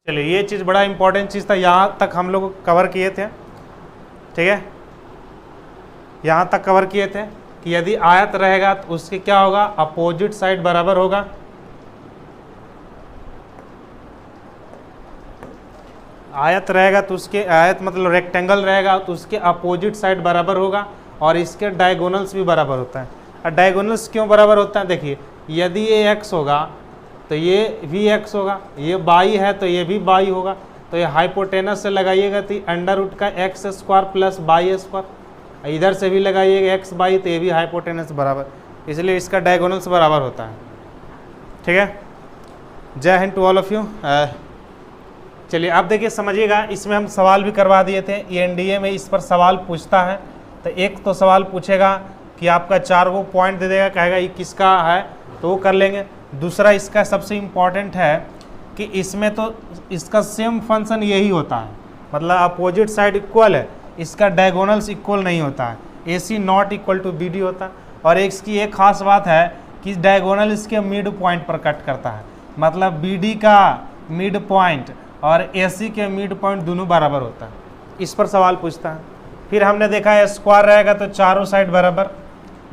चलिए ये चीज़ बड़ा इंपॉर्टेंट चीज़ था, यहाँ तक हम लोग कवर किए थे, ठीक है। यहाँ तक कवर किए थे कि यदि आयत रहेगा तो उसके क्या होगा, अपोजिट साइड बराबर होगा। आयत रहेगा तो उसके, आयत मतलब रेक्टेंगल रहेगा तो उसके अपोजिट साइड बराबर होगा और इसके डायगोनल्स भी बराबर होता है। और डायगोनल्स क्यों बराबर होता है, देखिए यदि ये एक्स होगा तो ये भी एक्स होगा, ये बाई है तो ये भी बाई होगा, तो ये हाइपोटेनस से लगाइएगा तो अंडर रूट का x square plus by square, इधर से भी लगाइएगा एक्स बाई तो ये भी हाइपोटेनस बराबर, इसलिए इसका डायगोनल्स बराबर होता है, ठीक है। Jai Hind to all of you. चलिए अब देखिए समझिएगा, इसमें हम सवाल भी करवा दिए थे, ये एनडीए में इस पर सवाल पूछता है। तो एक तो सवाल पूछेगा कि आपका 4 को पॉइंट दे देगा, कहेगा ये किसका है, तो वो कर लेंगे। दूसरा इसका सबसे इम्पॉर्टेंट है कि इसमें तो इसका सेम फंक्शन यही होता है, मतलब अपोजिट साइड इक्वल है, इसका डायगोनल्स इक्वल नहीं होता है, A C not equal to B D होता है। और इसकी एक खास बात है कि डायगोनल इसके मिड पॉइंट पर कट करता है, मतलब बी डी का मिड पॉइंट और ए सी के मिड पॉइंट दोनों बराबर होता है, इस पर सवाल पूछता है। फिर हमने देखा है स्क्वायर रहेगा तो चारों साइड बराबर,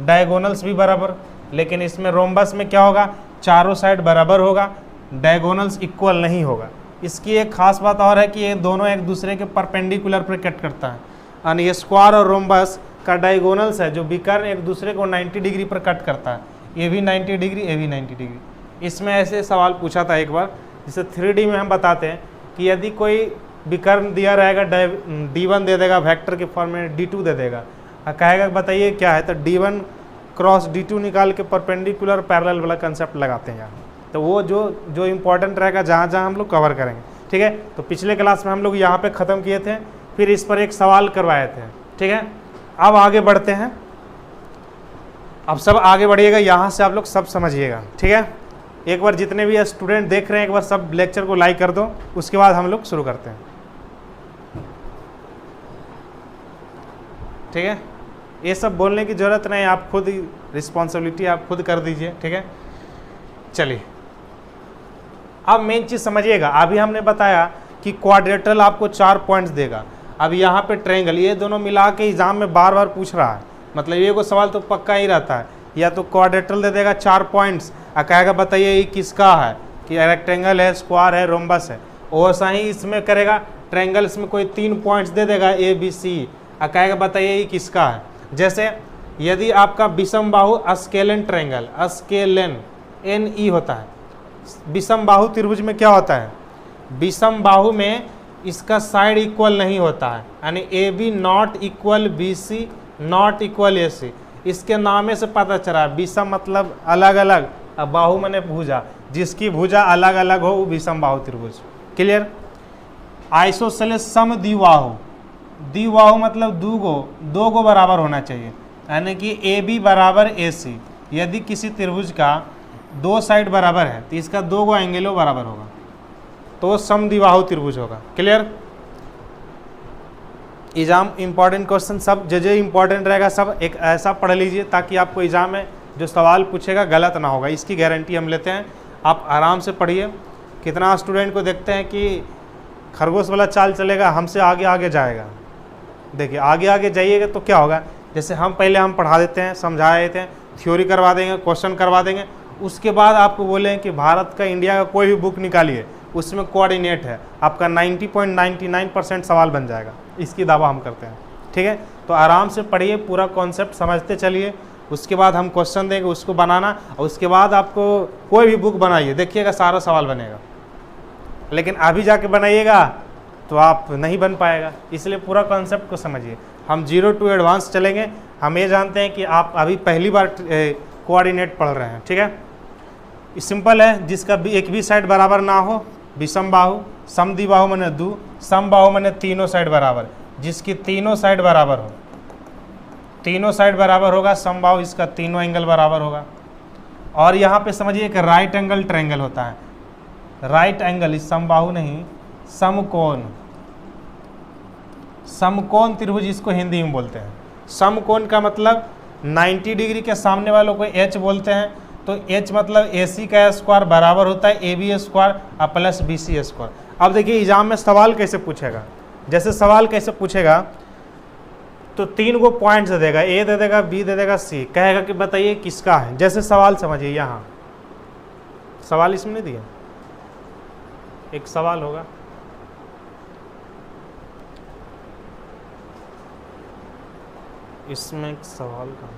डायगोनल्स भी बराबर, लेकिन इसमें रोम्बस में क्या होगा, चारों साइड बराबर होगा, डायगोनल्स इक्वल नहीं होगा। इसकी एक खास बात और है कि ये दोनों एक दूसरे के परपेंडिकुलर पर कट करता है, और ये स्क्वायर और रोम्बस का डायगोनल्स है जो विकर्ण एक दूसरे को 90 डिग्री पर कट करता है, ये भी 90 डिग्री, ये भी 90 डिग्री। इसमें ऐसे सवाल पूछा था एक बार, जिसे 3D में हम बताते हैं कि यदि कोई विकर्ण दिया रहेगा, D1 दे देगा वेक्टर के फॉर्म में, D2 दे देगा, कहेगा बताइए क्या है, तो D1 क्रॉस D2 निकाल के परपेंडिकुलर पैरेलल वाला कंसेप्ट लगाते हैं यहाँ। तो वो जो इम्पोर्टेंट रहेगा जहाँ जहाँ हम लोग कवर करेंगे, ठीक है। तो पिछले क्लास में हम लोग यहाँ पे ख़त्म किए थे, फिर इस पर एक सवाल करवाए थे, ठीक है। अब आगे बढ़ते हैं, अब सब आगे बढ़िएगा, यहाँ से आप लोग सब समझिएगा, ठीक है। एक बार जितने भी स्टूडेंट देख रहे हैं एक बार सब लेक्चर को लाइक कर दो, उसके बाद हम लोग शुरू करते हैं, ठीक है। ये सब बोलने की ज़रूरत नहीं, आप खुद ही रिस्पॉन्सिबिलिटी आप खुद कर दीजिए, ठीक है। चलिए अब मेन चीज़ समझिएगा, अभी हमने बताया कि क्वाड्रेटरल आपको 4 पॉइंट्स देगा। अब यहाँ पे ट्रायंगल, ये दोनों मिला के एग्जाम में बार बार पूछ रहा है, मतलब ये को सवाल तो पक्का ही रहता है, या तो क्वाड्रेटरल दे देगा 4 पॉइंट्स, कहेगा बताइए ये किसका है, कि रेक्टेंगल है, स्क्वायर है, रोम्बस है। वैसा ही इसमें करेगा, ट्रायंगल इसमें कोई 3 पॉइंट्स दे देगा ए बी सी, कहेगा बताइए ये किसका है। जैसे यदि आपका विषम बाहु अस्केलन ट्रायंगल, अस्केलन NE होता है, विषम बाहु त्रिभुज में क्या होता है, विषम बाहु में इसका साइड इक्वल नहीं होता है, यानी A B not equal B C not equal A C. इसके नामे से पता चला विषम मतलब अलग अलग, अब बाहु मने भुजा, जिसकी भुजा अलग अलग हो वो विषम बाहु त्रिभुज, क्लियर। आइसोसेलेस सम द्विबाहु, द्विबाहु मतलब दो गो बराबर होना चाहिए, यानी कि ए बी बराबर ए सी। यदि किसी त्रिभुज का 2 साइड बराबर है तो इसका 2 गो एंगलों बराबर होगा, तो समद्विबाहु त्रिभुज होगा, क्लियर। एग्जाम इंपॉर्टेंट क्वेश्चन सब जो इंपॉर्टेंट रहेगा सब एक ऐसा पढ़ लीजिए ताकि आपको एग्जाम में जो सवाल पूछेगा गलत ना होगा, इसकी गारंटी हम लेते हैं। आप आराम से पढ़िए। कितना स्टूडेंट को देखते हैं कि खरगोश वाला चाल चलेगा, हमसे आगे आगे जाएगा। देखिए आगे आगे जाइएगा तो क्या होगा, जैसे हम पढ़ा देते हैं, समझा देते हैं, थ्योरी करवा देंगे, क्वेश्चन करवा देंगे, उसके बाद आपको बोले कि भारत का, इंडिया का कोई भी बुक निकालिए, उसमें कोऑर्डिनेट है, आपका 90.99% सवाल बन जाएगा, इसकी दावा हम करते हैं, ठीक है। तो आराम से पढ़िए, पूरा कॉन्सेप्ट समझते चलिए, उसके बाद हम क्वेश्चन देंगे उसको बनाना, और उसके बाद आपको कोई भी बुक बनाइए, देखिएगा सारा सवाल बनेगा। लेकिन अभी जाके बनाइएगा तो आप नहीं बन पाएगा, इसलिए पूरा कॉन्सेप्ट को समझिए। हम 0 to एडवांस चलेंगे। हम ये जानते हैं कि आप अभी पहली बार कोऑर्डिनेट पढ़ रहे हैं, ठीक है। सिंपल है, जिसका भी एक भी साइड बराबर ना हो, विषम बाहु, समद्विबाहु माने 2, समबाहु माने तीनों साइड बराबर, जिसकी तीनों साइड बराबर हो, तीनों साइड बराबर होगा, समबाहु इसका तीनों एंगल बराबर होगा। और यहाँ पे समझिए कि राइट एंगल ट्रायंगल होता है, राइट एंगल, इस समबाहु नहीं, समकोण, समकोण त्रिभुज इसको हिंदी में बोलते हैं। समकोण का मतलब 90 डिग्री के सामने वालों को H बोलते हैं, तो H मतलब AC का स्क्वायर बराबर होता है AB square plus BC square. अब देखिए एग्जाम में सवाल कैसे पूछेगा, जैसे सवाल कैसे पूछेगा तो 3 गो पॉइंट्स दे देगा, ए दे देगा, बी दे देगा, सी, कहेगा कि बताइए किसका है। जैसे सवाल समझिए, यहाँ सवाल इसमें नहीं दिया, एक सवाल होगा, इसमें एक सवाल का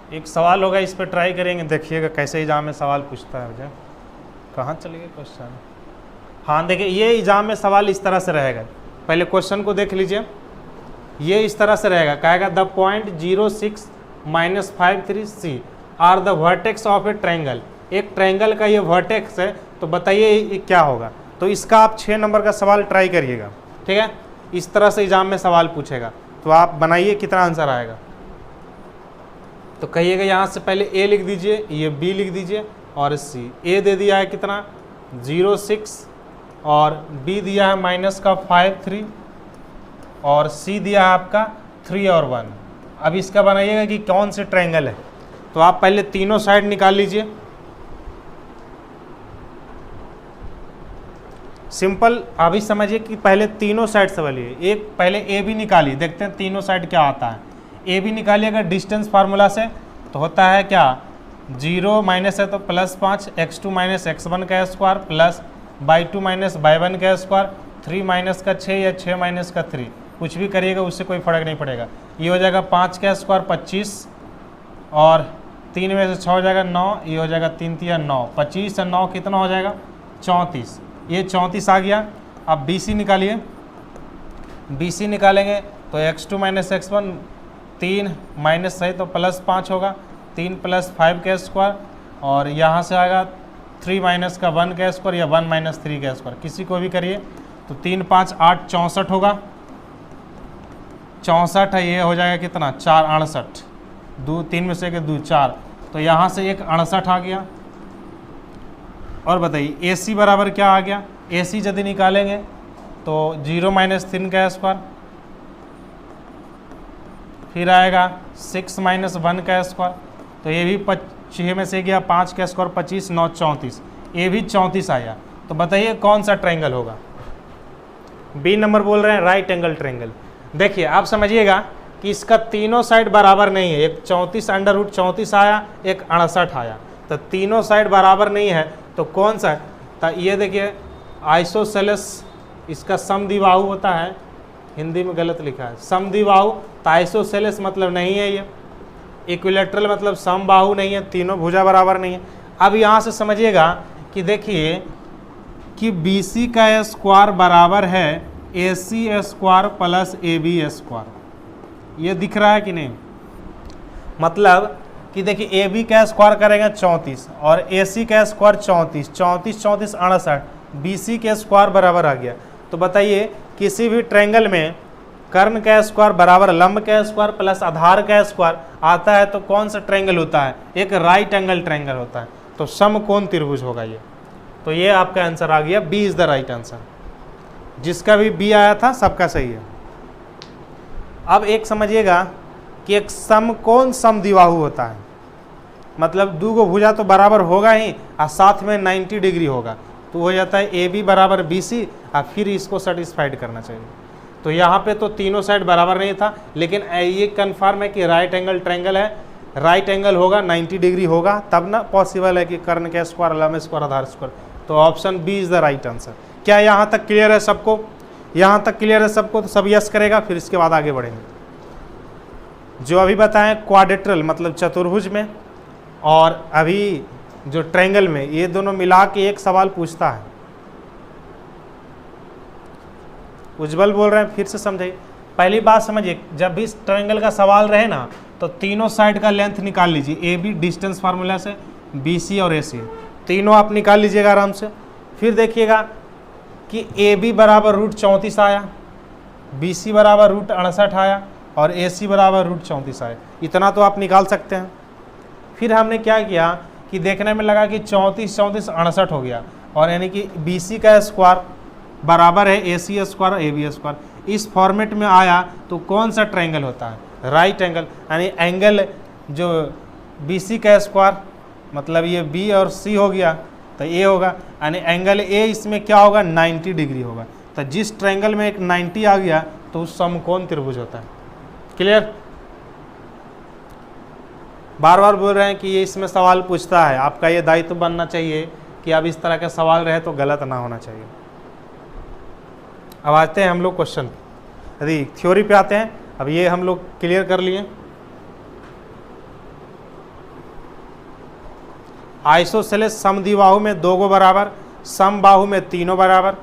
एक सवाल होगा, इस पर ट्राई करेंगे, देखिएगा कैसे एग्जाम में सवाल पूछता है। मुझे कहाँ चले गए क्वेश्चन? हाँ देखिए, ये एग्जाम में सवाल इस तरह से रहेगा, पहले क्वेश्चन को देख लीजिए, ये इस तरह से रहेगा, कहेगा the point 06 - 53 C are the vertex of a triangle. एक ट्रायंगल का ये वर्टेक्स है, तो बताइए ये क्या होगा। तो इसका आप 6 नंबर का सवाल ट्राई करिएगा, ठीक है। इस तरह से एग्जाम में सवाल पूछेगा, तो आप बनाइए कितना आंसर आएगा। तो कहिएगा यहाँ से पहले ए लिख दीजिए, ये बी लिख दीजिए और सी। ए दे दिया है कितना 06 और बी दिया है -53 और सी दिया है आपका 3 और 1। अब इसका बनाइएगा कि कौन से ट्रायंगल है। तो आप पहले तीनों साइड निकाल लीजिए, सिंपल। अभी समझिए कि पहले तीनों साइड से बलिए, एक पहले ए बी निकालिए, देखते हैं तीनों साइड क्या आता है। ए बी निकालिएगा डिस्टेंस फार्मूला से, तो होता है क्या 0 माइनस है तो +5 x2 - x1 का स्क्वायर प्लस y2 - y1 का स्क्वायर, 3 माइनस का 6 या 6 माइनस का 3, कुछ भी करिएगा उससे कोई फ़र्क नहीं पड़ेगा। ये हो जाएगा 5 का स्क्वायर 25 और 3 में से 6 हो जाएगा 9, ये हो जाएगा 3 3 9, 25 से 9 कितना हो जाएगा 34, ये 34 आ गया। अब बी सी निकालिए, बी सी निकालेंगे तो x2 - x1 3 माइनस है तो +5 होगा, 3 + 5 का स्क्वायर और यहाँ से आएगा 3 माइनस का 1 का स्क्वायर या 1 - 3 का स्क्वायर, किसी को भी करिए। तो 3 5 8 64 होगा, 64 है, ये हो जाएगा कितना 4 68, 2 3 में से 2 4, तो यहाँ से एक 68 आ गया। और बताइए ए सी बराबर क्या आ गया, ए सी यदि निकालेंगे तो 0 - 3 का स्क्वायर, फिर आएगा 6 - 1 का स्क्वायर, तो ये भी 6 में से गया 5 का स्क्वायर 25 9 34, ये भी 34 आया। तो बताइए कौन सा ट्रायंगल होगा। बी नंबर बोल रहे हैं राइट एंगल ट्रायंगल। देखिए आप समझिएगा कि इसका तीनों साइड बराबर नहीं है, एक 34 √34 आया, एक 68 आया, तो तीनों साइड बराबर नहीं है, तो कौन सा है। तो ये देखिए आइसोसेलेस, इसका समद्विबाहु होता है, हिंदी में गलत लिखा है समद्विबाहु, तो आइसोसेलेस मतलब नहीं है ये, इक्विलेटरल मतलब समबाहु नहीं है, तीनों भुजा बराबर नहीं है। अब यहाँ से समझिएगा कि देखिए कि बी सी का स्क्वायर बराबर है A C square plus A B square, ये दिख रहा है कि नहीं। मतलब कि देखिए ए बी का स्क्वायर करेंगे 34 और ए सी का स्क्वायर 34, 34 34 68, बी सी के स्क्वायर बराबर आ गया। तो बताइए किसी भी ट्रायंगल में कर्ण का स्क्वायर बराबर लंब का स्क्वायर प्लस आधार का स्क्वायर आता है तो कौन सा ट्रायंगल होता है, एक राइट एंगल ट्रायंगल होता है, तो समकोण त्रिभुज होगा ये। तो ये आपका आंसर आ गया, B is the right answer. जिसका भी बी आया था सबका सही है। अब एक समझिएगा कि एक समकोण समद्विबाहु होता है, मतलब दो गो भुजा तो बराबर होगा ही और साथ में 90 डिग्री होगा, तो हो जाता है ए बी बराबर बी सी और फिर इसको सेटिस्फाइड करना चाहिए। तो यहाँ पे तो तीनों साइड बराबर नहीं था, लेकिन ये कन्फर्म है कि राइट एंगल ट्रायंगल है, राइट एंगल होगा 90 डिग्री होगा, तब ना पॉसिबल है कि कर्ण का स्क्वायर लंब स्क्वायर आधार स्क्वायर। तो option B is the right answer. क्या यहाँ तक क्लियर है सबको? यहाँ तक क्लियर है सबको, तो सब यस करेगा, फिर इसके बाद आगे बढ़ेंगे। जो अभी बताएं क्वाड्रेटरल मतलब चतुर्भुज में और अभी जो ट्रायंगल में, ये दोनों मिला के एक सवाल पूछता है। उज्जवल बोल रहे हैं, फिर से समझिए। पहली बात समझिए, जब भी ट्रायंगल का सवाल रहे ना तो तीनों साइड का लेंथ निकाल लीजिए, ए बी डिस्टेंस फार्मूला से, बी सी और ए सी तीनों आप निकाल लीजिएगा आराम से। फिर देखिएगा कि ए बी बराबर √34 आया, बी सी बराबर √68 आया और ए सी बराबर √34 आया, इतना तो आप निकाल सकते हैं। फिर हमने क्या किया कि देखने में लगा कि 34 34 68 हो गया, और यानी कि BC का स्क्वायर बराबर है AC स्क्वायर और AB स्क्वायर, इस फॉर्मेट में आया तो कौन सा ट्रायंगल होता है? Right angle. यानी एंगल जो BC का स्क्वायर मतलब ये B और C हो गया तो A होगा, यानी एंगल A इसमें क्या होगा? 90 डिग्री होगा। तो जिस ट्रायंगल में एक 90 आ गया तो उस समकोण त्रिभुज होता है। क्लियर? बार बार बोल रहे हैं कि ये इसमें सवाल पूछता है, आपका ये दायित्व बनना चाहिए कि अब इस तरह के सवाल रहे तो गलत ना होना चाहिए। अब आते हैं हम लोग क्वेश्चन, यदि थ्योरी पे आते हैं। अब ये हम लोग क्लियर कर लिए। आइसोसेलेस समद्विबाहु में 2 गो बराबर, समबाहु में 3 बराबर।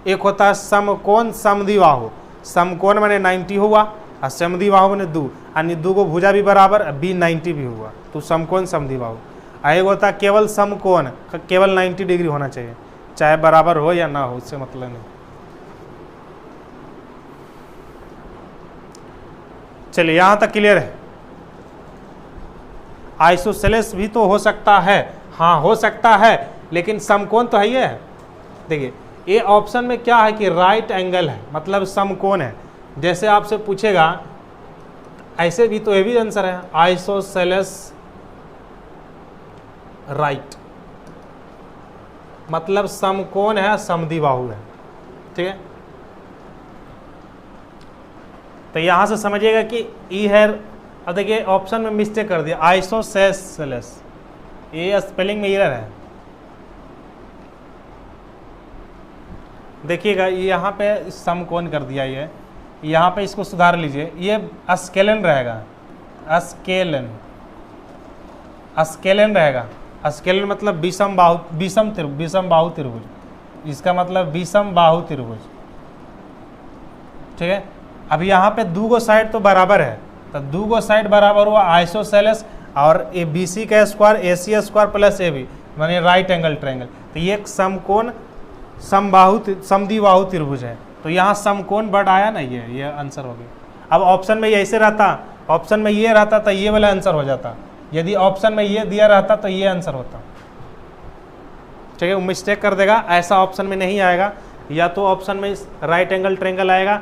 एक होता है समकोण समद्विबाहु, समकोण माने 90 हुआ और समद्विबाहु माने 2, यानी 2 गो भुजा भी बराबर, B 90 भी हुआ तो समकोण समद्विबाहु। एक होता है केवल समकोण, केवल 90 डिग्री होना चाहिए, चाहे बराबर हो या ना हो, उससे मतलब नहीं। चलिए यहां तक क्लियर है। आइसोसेलेस भी तो हो सकता है, हाँ हो सकता है, लेकिन समकोण तो है ही है। देखिए ये ऑप्शन में क्या है कि राइट एंगल है, मतलब समकोण है। जैसे आपसे पूछेगा ऐसे भी तो ये भी आंसर है, आइसोसेलेस राइट मतलब समकोण है, समद्विबाहु है। ठीक है, तो यहां से समझिएगा कि ई है। अब देखिए ऑप्शन में मिस्टेक कर दिया, आइसोसेलेस, ये स्पेलिंग में एरर है। देखिएगा यहाँ पे समकोण कर दिया, ये यहाँ पे इसको सुधार लीजिए, ये अस्केलन रहेगा, अस्केलन, अस्केलन रहेगा। अस्केलन मतलब विषम बाहु, विषम बाहु त्रिभुज, इसका मतलब विषम बाहु त्रिभुज। ठीक है, अब यहाँ पे 2 गो साइड तो बराबर है, तो 2 गो साइड बराबर हुआ आइसोसेलेस, और ए BC का square AC square plus AB माने राइट एंगल ट्रायंगल। तो ये एक समकोण समद्विबाहु त्रिभुज है, तो यहाँ समकोण बट आया ना, ये आंसर हो गया। अब ऑप्शन में ये ऐसे रहता, ऑप्शन में ये रहता तो ये वाला आंसर हो जाता, यदि ऑप्शन में ये दिया रहता तो ये आंसर होता। ठीक है, वो मिस्टेक कर देगा, ऐसा ऑप्शन में नहीं आएगा, या तो ऑप्शन में राइट एंगल ट्रायंगल आएगा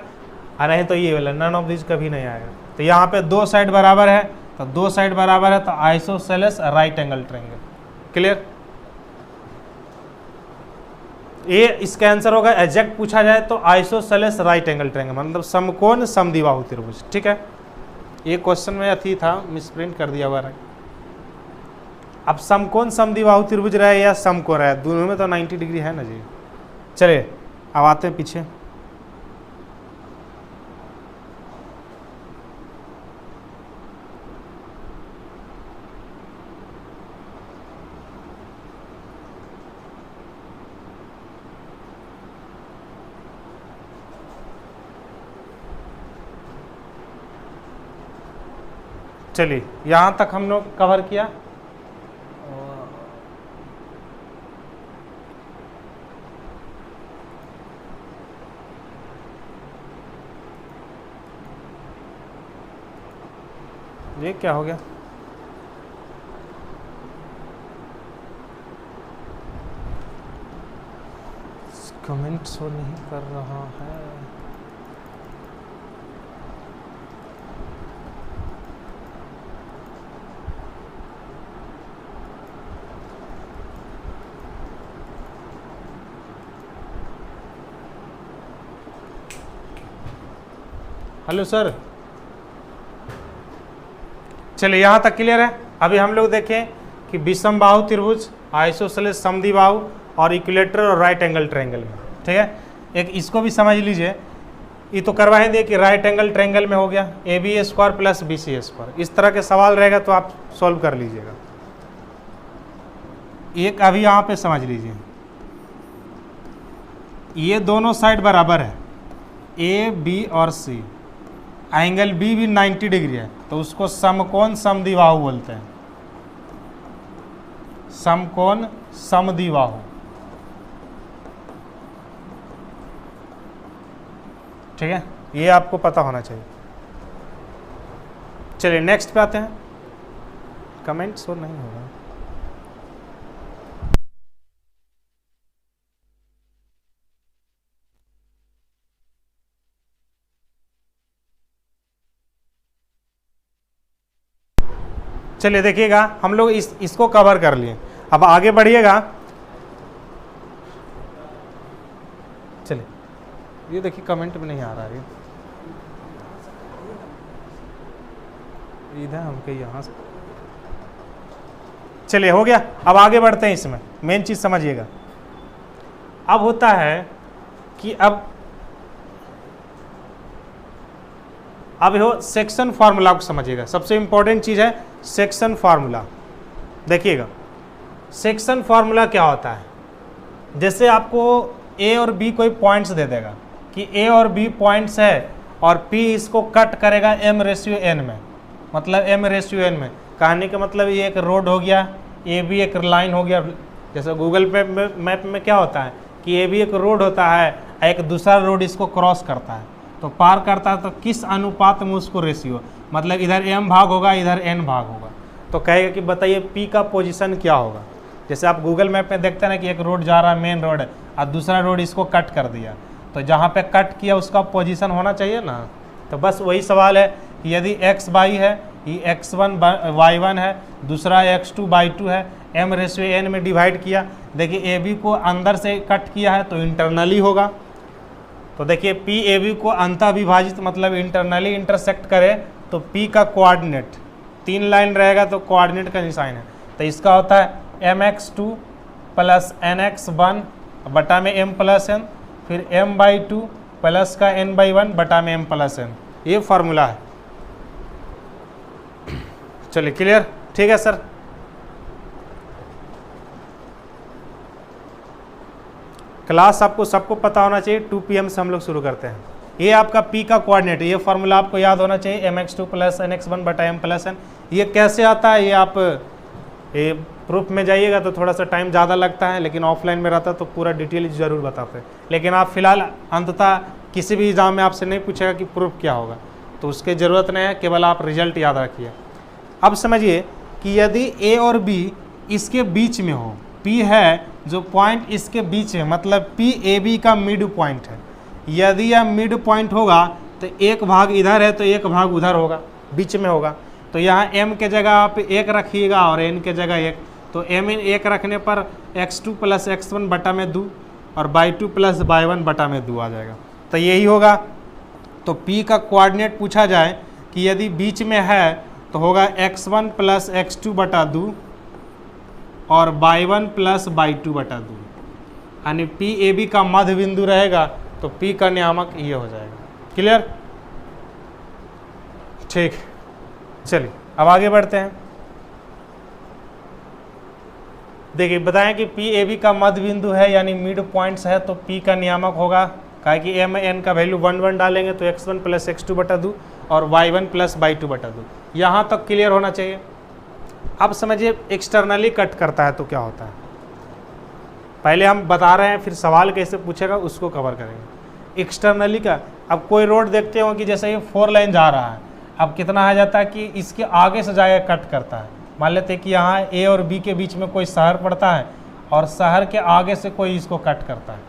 और नहीं तो ये वाला, नन ऑफ दिस कभी नहीं आएगा। तो यहाँ पे 2 साइड बराबर है, तो 2 साइड बराबर है तो isosceles right angle triangle. Clear? ये इसका आंसर होगा, एग्जैक्ट पूछा जाए तो आइसोसेलेस राइट एंगल ट्रायंगल मतलब समकोण समद्विबाहु त्रिभुज। ठीक है, ये क्वेश्चन में अथी था, मिसप्रिंट कर दिया हुआ है। अब समकोण समद्विबाहु त्रिभुज रहे या समकोण रहे, दोनों में तो 90 डिग्री है ना जी। चलिए अब आते हैं पीछे। चलिए यहाँ तक हम लोग कवर किया। ये क्या हो गया? कमेंट शो नहीं कर रहा है। हेलो सर, चलिए यहाँ तक क्लियर है। अभी हम लोग देखें कि विषम बाहु त्रिभुज, आइसोसेलेस समद्विबाहु और इक्विलेटरल और राइट एंगल ट्रायंगल में। ठीक है, एक इसको भी समझ लीजिए, ये तो करवा ही दिए कि राइट एंगल ट्रायंगल में हो गया AB square plus BC square. इस तरह के सवाल रहेगा तो आप सॉल्व कर लीजिएगा। एक अभी यहाँ पे समझ लीजिए, ये दोनों साइड बराबर है, A B और C, एंगल B भी 90 डिग्री है, तो उसको समकोण समद्विबाहु बोलते हैं, समकोण समद्विबाहु। ठीक है, ये आपको पता होना चाहिए। चलिए नेक्स्ट पे आते हैं। कमेंट शो नहीं होगा। चलिए देखिएगा, हम लोग इसको कवर कर लिए। अब आगे बढ़िएगा। चलिए ये देखिए कमेंट में नहीं आ रहा है, इधर हमके यहाँ से। चलिए हो गया। अब आगे बढ़ते हैं। इसमें मेन चीज समझिएगा। अब होता है कि अब हो सेक्शन फार्मूला को समझिएगा। सबसे इंपॉर्टेंट चीज है सेक्शन फार्मूला। देखिएगा सेक्शन फार्मूला क्या होता है। जैसे आपको ए और बी कोई पॉइंट्स दे देगा कि ए और बी पॉइंट्स है और पी इसको कट करेगा m/n में, मतलब m/n में। कहने का मतलब ये एक रोड हो गया, ए भी एक लाइन हो गया। जैसे गूगल पे मैप में क्या होता है कि ए भी एक रोड होता है, एक दूसरा रोड इसको क्रॉस करता है, तो पार करता है, तो किस अनुपात में उसको रेशियो, मतलब इधर m भाग होगा, इधर n भाग होगा। तो कहेगा कि बताइए p का पोजीशन क्या होगा। जैसे आप गूगल मैप में देखते हैं ना कि एक रोड जा रहा है, मेन रोड है, और दूसरा रोड इसको कट कर दिया, तो जहाँ पे कट किया उसका पोजीशन होना चाहिए ना। तो बस वही सवाल है कि यदि x y है, ये x1 y1 है, दूसरा x2 y2 है, m/n में डिवाइड किया। देखिए ए बी को अंदर से कट किया है तो इंटरनली होगा। तो देखिए पी ए बी को अंतः विभाजित मतलब इंटरनली इंटरसेक्ट करे तो पी का कोऑर्डिनेट 3 लाइन रहेगा, तो कोऑर्डिनेट का निशान है। तो इसका होता है mx2 प्लस nx1 बटा में m+n, फिर m/2 प्लस का n/1 बटा में m+n। ये फार्मूला है। चलिए क्लियर, ठीक है सर। क्लास आपको सबको पता होना चाहिए। 2 PM से हम लोग शुरू करते हैं। ये आपका P का कोऑर्डिनेट, ये फार्मूला आपको याद होना चाहिए, mx2 प्लस nx1 बटा m+n। ये कैसे आता है, ये आप ये प्रूफ में जाइएगा तो थोड़ा सा टाइम ज़्यादा लगता है, लेकिन ऑफलाइन में रहता तो पूरा डिटेल ज़रूर बताते। लेकिन आप फिलहाल अंततः किसी भी एग्जाम में आपसे नहीं पूछेगा कि प्रूफ क्या होगा, तो उसकी ज़रूरत नहीं है, केवल आप रिजल्ट याद रखिए। अब समझिए कि यदि ए और बी इसके बीच में हो, P है जो पॉइंट इसके बीच है, मतलब P ए बी का मिड पॉइंट है। यदि यह मिड पॉइंट होगा तो एक भाग इधर है तो एक भाग उधर होगा, बीच में होगा। तो यहाँ m के जगह आप 1 रखिएगा और n के जगह 1, तो m 1 रखने पर x2 प्लस x1 बटा में 2 और y2 प्लस y1 बटा में 2 आ जाएगा। तो यही होगा। तो P का कोऑर्डिनेट पूछा जाए कि यदि बीच में है तो होगा x1 प्लस x2 बटा 2 और y1 प्लस y2 बटा 2, यानी P ए बी का मध्य बिंदु रहेगा तो P का नियामक ये हो जाएगा। क्लियर, ठीक। चलिए अब आगे बढ़ते हैं। देखिए बताएं कि P ए बी का मध्य बिंदु है यानी मिड पॉइंट्स है, तो P का नियामक होगा, काहे कि m n का वैल्यू 1 1 डालेंगे तो x1 प्लस x2 बटा 2 और y1 प्लस y2 बटा 2। यहाँ तक क्लियर होना चाहिए। अब समझिए एक्सटर्नली कट करता है तो क्या होता है, पहले हम बता रहे हैं, फिर सवाल कैसे पूछेगा उसको कवर करेंगे। एक्सटर्नली का, अब कोई रोड देखते हो कि जैसे ये 4 लाइन जा रहा है, अब कितना आ जाता है कि इसके आगे से जाकर कट करता है। मान लेते हैं कि यहाँ ए और बी के बीच में कोई शहर पड़ता है और शहर के आगे से कोई इसको कट करता है,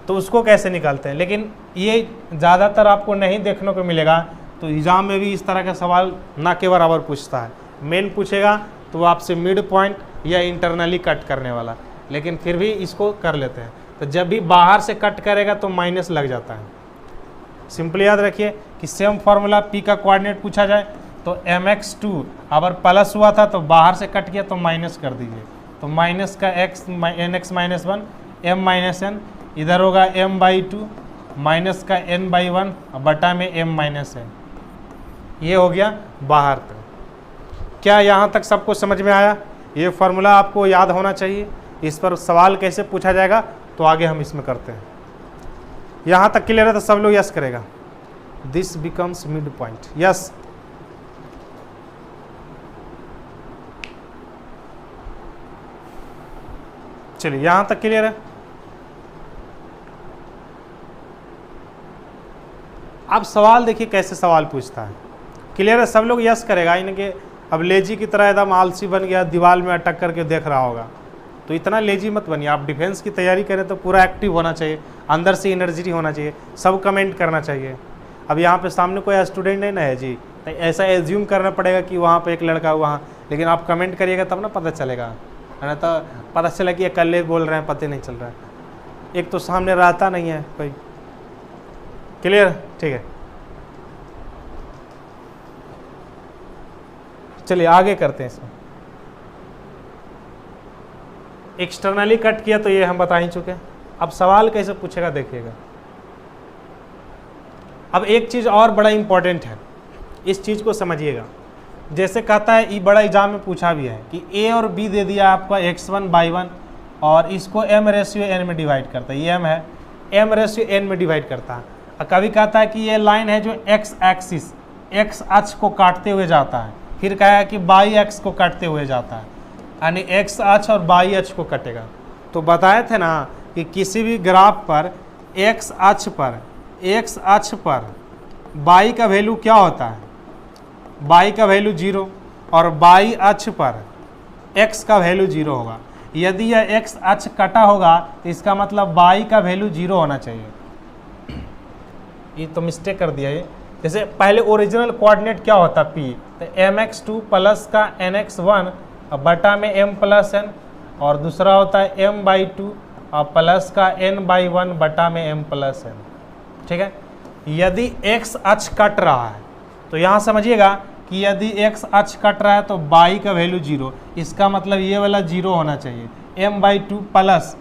तो उसको कैसे निकालते हैं। लेकिन ये ज़्यादातर आपको नहीं देखने को मिलेगा, तो एग्जाम में भी इस तरह का सवाल ना के बराबर पूछता है। मेन पूछेगा तो आपसे मिड पॉइंट या इंटरनली कट करने वाला, लेकिन फिर भी इसको कर लेते हैं। तो जब भी बाहर से कट करेगा तो माइनस लग जाता है। सिंपली याद रखिए कि सेम फार्मूला P का कोऑर्डिनेट पूछा जाए तो mx2 अगर प्लस हुआ था तो बाहर से कट किया तो माइनस कर दीजिए, तो माइनस का nx-1 m-n, इधर होगा m/2 माइनस का n/1 बटा में m-n। ये हो गया बाहर तक। क्या यहाँ तक सबको समझ में आया? ये फार्मूला आपको याद होना चाहिए। इस पर सवाल कैसे पूछा जाएगा तो आगे हम इसमें करते हैं। यहाँ तक क्लियर है तो सब लोग यस करेगा। This becomes mid point, yes. चलिए यहाँ तक क्लियर है। अब सवाल देखिए कैसे सवाल पूछता है। क्लियर है, सब लोग यस करेगा। इनके अब लेजी की तरह एकदम आलसी बन गया, दीवार में अटक करके देख रहा होगा, तो इतना लेजी मत बनिए। आप डिफेंस की तैयारी करें तो पूरा एक्टिव होना चाहिए, अंदर से एनर्जी होना चाहिए, सब कमेंट करना चाहिए। अब यहाँ पे सामने कोई स्टूडेंट नहीं ना है जी तो ऐसा एज्यूम करना पड़ेगा कि वहाँ पे एक लड़का वहाँ, लेकिन आप कमेंट करिएगा तब ना पता चलेगा, है ना। तो पता चला कि अकेले बोल रहे हैं, पता नहीं चल रहा है, एक तो सामने रहता नहीं है कोई। क्लियर, ठीक है। चलिए आगे करते हैं इसमें। एक्सटर्नली कट किया तो ये हम बता ही चुके हैं। अब सवाल कैसे पूछेगा देखिएगा। अब एक चीज़ और बड़ा इंपॉर्टेंट है, इस चीज़ को समझिएगा। जैसे कहता है, ये बड़ा एग्जाम में पूछा भी है कि ए और बी दे दिया आपका x1/1 और इसको m/n में डिवाइड करता है, ये m है, m/n में डिवाइड करता है। और कभी कहता है कि ये लाइन है जो x एक्सिस, x अक्ष को काटते हुए जाता है, फिर कहा है कि y अक्ष को काटते हुए जाता है, यानी x अक्ष और y अक्ष को कटेगा। तो बताए थे ना कि किसी भी ग्राफ पर x अक्ष पर y का वैल्यू क्या होता है, y का वैल्यू 0 और y अक्ष पर x का वैल्यू 0 होगा। यदि यह x अक्ष कटा होगा तो इसका मतलब y का वैल्यू 0 होना चाहिए। ये तो मिस्टेक कर दिया ये। जैसे पहले ओरिजिनल कोऑर्डिनेट क्या होता p, तो mx2 प्लस का nx1 बटा में m+n, और दूसरा होता है m/2 और प्लस का n/1 बटा में m+n। ठीक है। यदि x अक्ष कट रहा है तो यहाँ समझिएगा कि यदि x अक्ष कट रहा है तो y का वैल्यू 0, इसका मतलब ये वाला 0 होना चाहिए। m/2 प्लस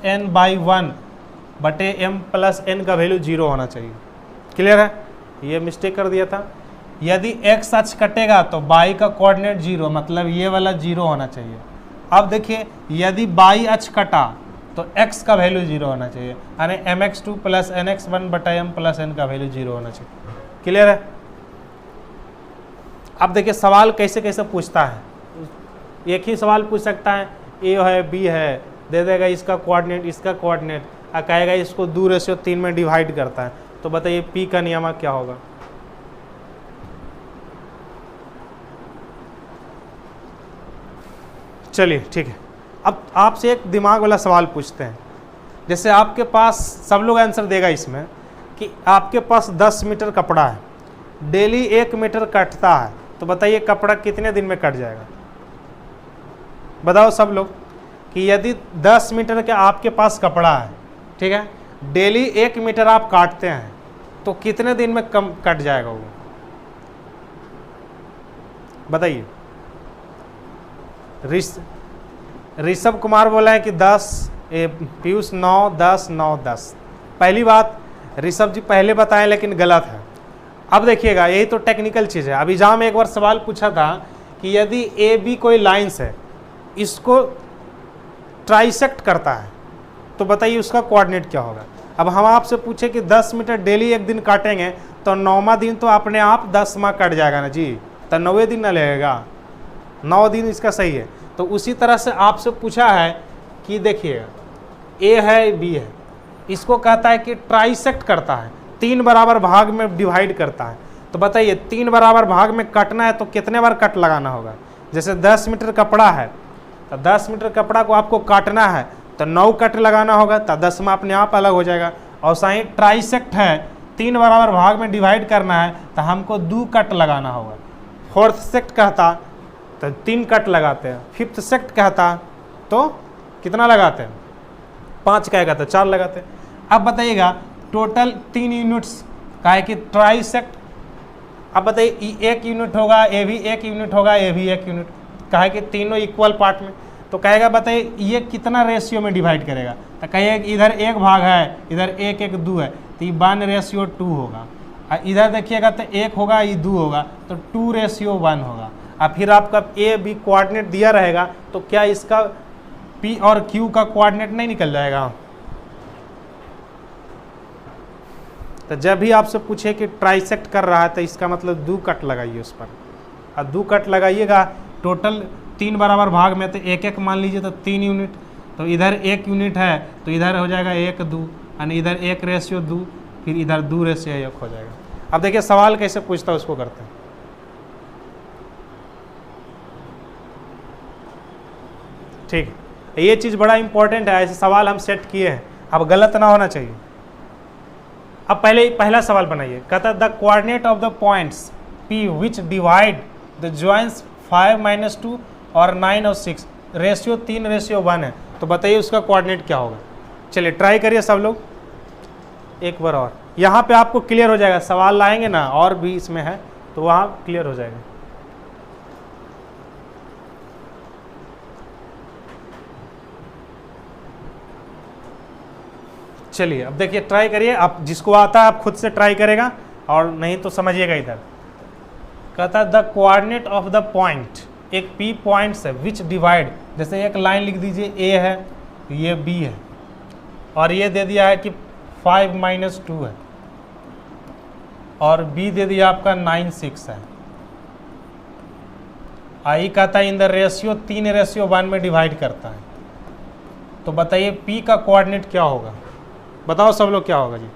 n/1 बटे m+n का वैल्यू 0 होना चाहिए। क्लियर है, ये मिस्टेक कर दिया था। यदि x अक्ष कटेगा तो y का कोऑर्डिनेट 0, मतलब ये वाला 0 होना चाहिए। अब देखिए, यदि y अक्ष कटा तो x का वैल्यू 0 होना चाहिए, यानी mx2 प्लस nx1 बटा m+n का वैल्यू 0 होना चाहिए। क्लियर है। अब देखिए सवाल कैसे कैसे पूछता है। एक ही सवाल पूछ सकता है, a है b है, दे देगा इसका कोऑर्डिनेट इसका कोऑर्डिनेट, और कहेगा इसको 2:3 में डिवाइड करता है। तो बताइए p का नियम क्या होगा। चलिए ठीक है। अब आपसे एक दिमाग वाला सवाल पूछते हैं। जैसे आपके पास, सब लोग आंसर देगा इसमें, कि आपके पास 10 मीटर कपड़ा है, डेली 1 मीटर कटता है, तो बताइए कपड़ा कितने दिन में कट जाएगा। बताओ सब लोग कि यदि 10 मीटर के आपके पास कपड़ा है, ठीक है, डेली 1 मीटर आप काटते हैं, तो कितने दिन में कम कट जाएगा वो, बताइए। ऋषभ कुमार बोला है कि 10, पीयूष 9, 10, 9, 10। पहली बात ऋषभ जी पहले बताएं, लेकिन गलत है। अब देखिएगा, यही तो टेक्निकल चीज़ है। अभी एग्जाम में एक बार सवाल पूछा था कि यदि ए बी कोई लाइन्स है, इसको ट्राइसेक्ट करता है, तो बताइए उसका कोऑर्डिनेट क्या होगा। अब हम आपसे पूछे कि 10 मीटर डेली 1 दिन काटेंगे, तो 9वां दिन तो अपने आप 10वां कट जाएगा ना जी, तो 9वें दिन ना लगेगा, 9 दिन इसका सही है। तो उसी तरह से आपसे पूछा है कि देखिएगा, ए है बी है, इसको कहता है कि ट्राइसेक्ट करता है, 3 बराबर भाग में डिवाइड करता है। तो बताइए 3 बराबर भाग में काटना है तो कितने बार कट लगाना होगा। जैसे 10 मीटर कपड़ा है, तो 10 मीटर कपड़ा को आपको काटना है तो 9 कट लगाना होगा, तो 10वां अपने आप अलग हो जाएगा। और सही ट्राइसेक्ट है, 3 बराबर भाग में डिवाइड करना है तो हमको 2 कट लगाना होगा। 4th सेक्ट कहता तो 3 कट लगाते हैं, 5th सेक्ट कहता तो कितना लगाते हैं, 5 कहेगा तो 4 लगाते हैं। अब बताइएगा टोटल 3 यूनिट्स का है कि ट्राइसेक्ट। अब बताइए 1 यूनिट होगा, ए भी 1 यूनिट होगा, ए भी 1 यूनिट, कहे कि तीनों इक्वल पार्ट में। तो कहेगा बताइए ये कितना रेशियो में डिवाइड करेगा। तो कहिए इधर 1 भाग है, इधर 1 1 2 है, तो ये 1:2 होगा। और इधर देखिएगा तो 1 होगा, ये 2 होगा, तो 2:1 होगा। और फिर आपका ए बी कोऑर्डिनेट दिया रहेगा, तो क्या इसका पी और क्यू का कोऑर्डिनेट नहीं निकल जाएगा। तो जब भी आपसे पूछे कि ट्राइसेक्ट कर रहा है, तो इसका मतलब 2 कट लगाइए उस पर, और 2 कट लगाइएगा। टोटल 3 बराबर भाग में तो 1 1 मान लीजिए, तो 3 यूनिट, तो इधर 1 यूनिट है तो इधर हो जाएगा 1 2, यानी इधर 1:2, फिर इधर 2:1 हो जाएगा। अब देखिए सवाल कैसे पूछता है, उसको करते हैं। ठीक है, ये चीज़ बड़ा इंपॉर्टेंट है, ऐसे सवाल हम सेट किए हैं, अब गलत ना होना चाहिए। अब पहला सवाल बनाइए, कहता है the coordinate of the points P which divide the joins 5 - 2 और 9 और 6 रेशियो 3:1 है, तो बताइए उसका कोऑर्डिनेट क्या होगा। चलिए ट्राई करिए सब लोग एक बार और, यहाँ पे आपको क्लियर हो जाएगा। सवाल लाएंगे ना और भी इसमें है तो वहाँ क्लियर हो जाएगा। चलिए अब देखिए ट्राई करिए, आप जिसको आता है आप खुद से ट्राई करेगा और नहीं तो समझिएगा। इधर कहता है the coordinate of the point, एक P पॉइंट्स है विच डिवाइड, जैसे एक लाइन लिख दीजिए A है ये B है और ये दे दिया है कि 5 - 2 है और B दे दिया आपका 9 6 है। आई कहता है इन द रेशियो 3:1 में डिवाइड करता है, तो बताइए P का कोऑर्डिनेट क्या होगा, बताओ सब लोग क्या होगा जी।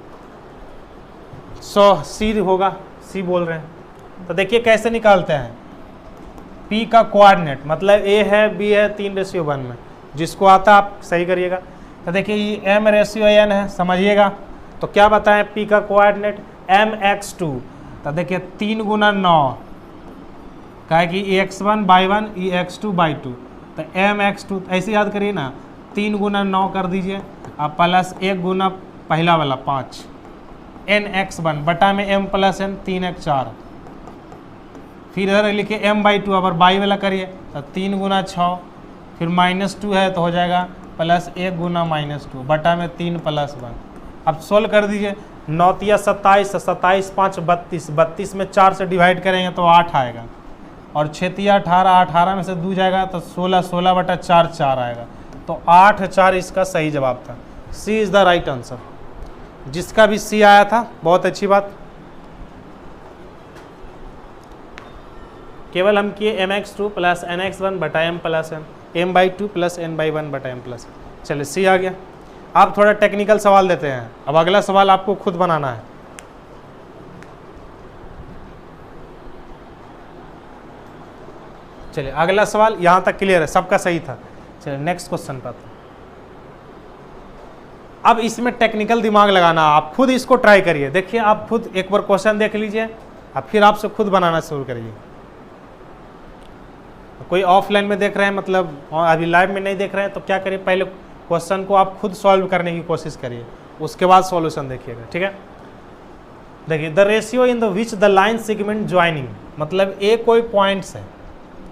100 C होगा, C बोल रहे हैं। तो देखिए कैसे निकालते हैं P का कोऑर्डिनेट, मतलब A है B है 3:1 में, जिसको आता आप सही करिएगा। तो देखिए ये M/N है, समझिएगा। तो क्या बताएं P का कोऑर्डिनेट mx2, तो देखिए 3 × 9 क्या कि x1/1 x2/2, तो mx2 ऐसे याद करिए ना, 3 × 9 कर दीजिए अब प्लस 1 गुना पहला वाला 5 nx1 बटा में m + n 3x 4, फिर इधर लिखिए m/2 अगर बाई वाला करिए तो 3 × 6, फिर -2 है तो हो जाएगा +1 × -2 बटा में 3 + 1। अब सोल्व कर दीजिए, 9 × 27, 27 5 32, 32 में 4 से डिवाइड करेंगे तो 8 आएगा और 6 × 18, 18 में से 2 जाएगा तो 16, 16 बटा 4 4 आएगा। तो 8 4 इसका सही जवाब था। C is the right answer. जिसका भी C आया था बहुत अच्छी बात। केवल हम किए mx2 + nx1 बटा m + n, m/2 + n/1 बटा m + n। चलिए C आ गया। आप थोड़ा टेक्निकल सवाल देते हैं। अब अगला सवाल आपको खुद बनाना है। चलिए अगला सवाल यहाँ तक क्लियर है, सबका सही था। चलिए नेक्स्ट क्वेश्चन पर आते हैं। अब इसमें टेक्निकल दिमाग लगाना, आप खुद इसको ट्राई करिए। देखिए आप खुद एक बार क्वेश्चन देख लीजिए, अब फिर आपसे खुद बनाना शुरू करिए। कोई ऑफलाइन में देख रहे हैं, मतलब अभी लाइव में नहीं देख रहे हैं, तो क्या करिए पहले क्वेश्चन को आप खुद सॉल्व करने की कोशिश करिए, उसके बाद सॉल्यूशन देखिएगा, ठीक है। देखिए the ratio in the which the line segment joining, मतलब ए कोई पॉइंट्स है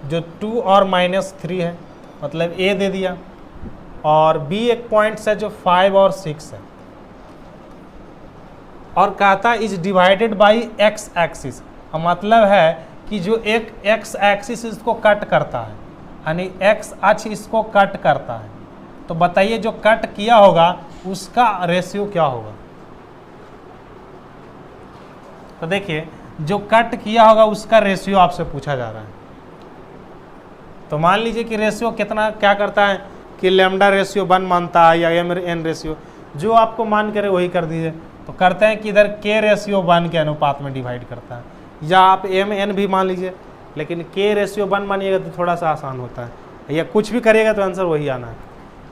जो 2 और -3 है, मतलब ए दे दिया, और बी एक पॉइंट्स है जो 5 और 6 है, और कहता है is divided by x axis, मतलब है कि जो एक एक्स एक्सिस इसको कट करता है, यानी एक्स अक्ष इसको कट करता है। तो बताइए जो कट किया होगा उसका रेशियो क्या होगा। तो देखिए जो कट किया होगा उसका रेशियो आपसे पूछा जा रहा है। तो मान लीजिए कि रेशियो कितना क्या करता है कि λ/1 मानता है या m/n रेशियो, जो आपको मान करे वही कर दीजिए। तो करते हैं कि इधर k/1 के अनुपात में डिवाइड करता है, या आप m/n भी मान लीजिए, लेकिन k/1 मानिएगा तो थोड़ा सा आसान होता है, या कुछ भी करिएगा तो आंसर वही आना है।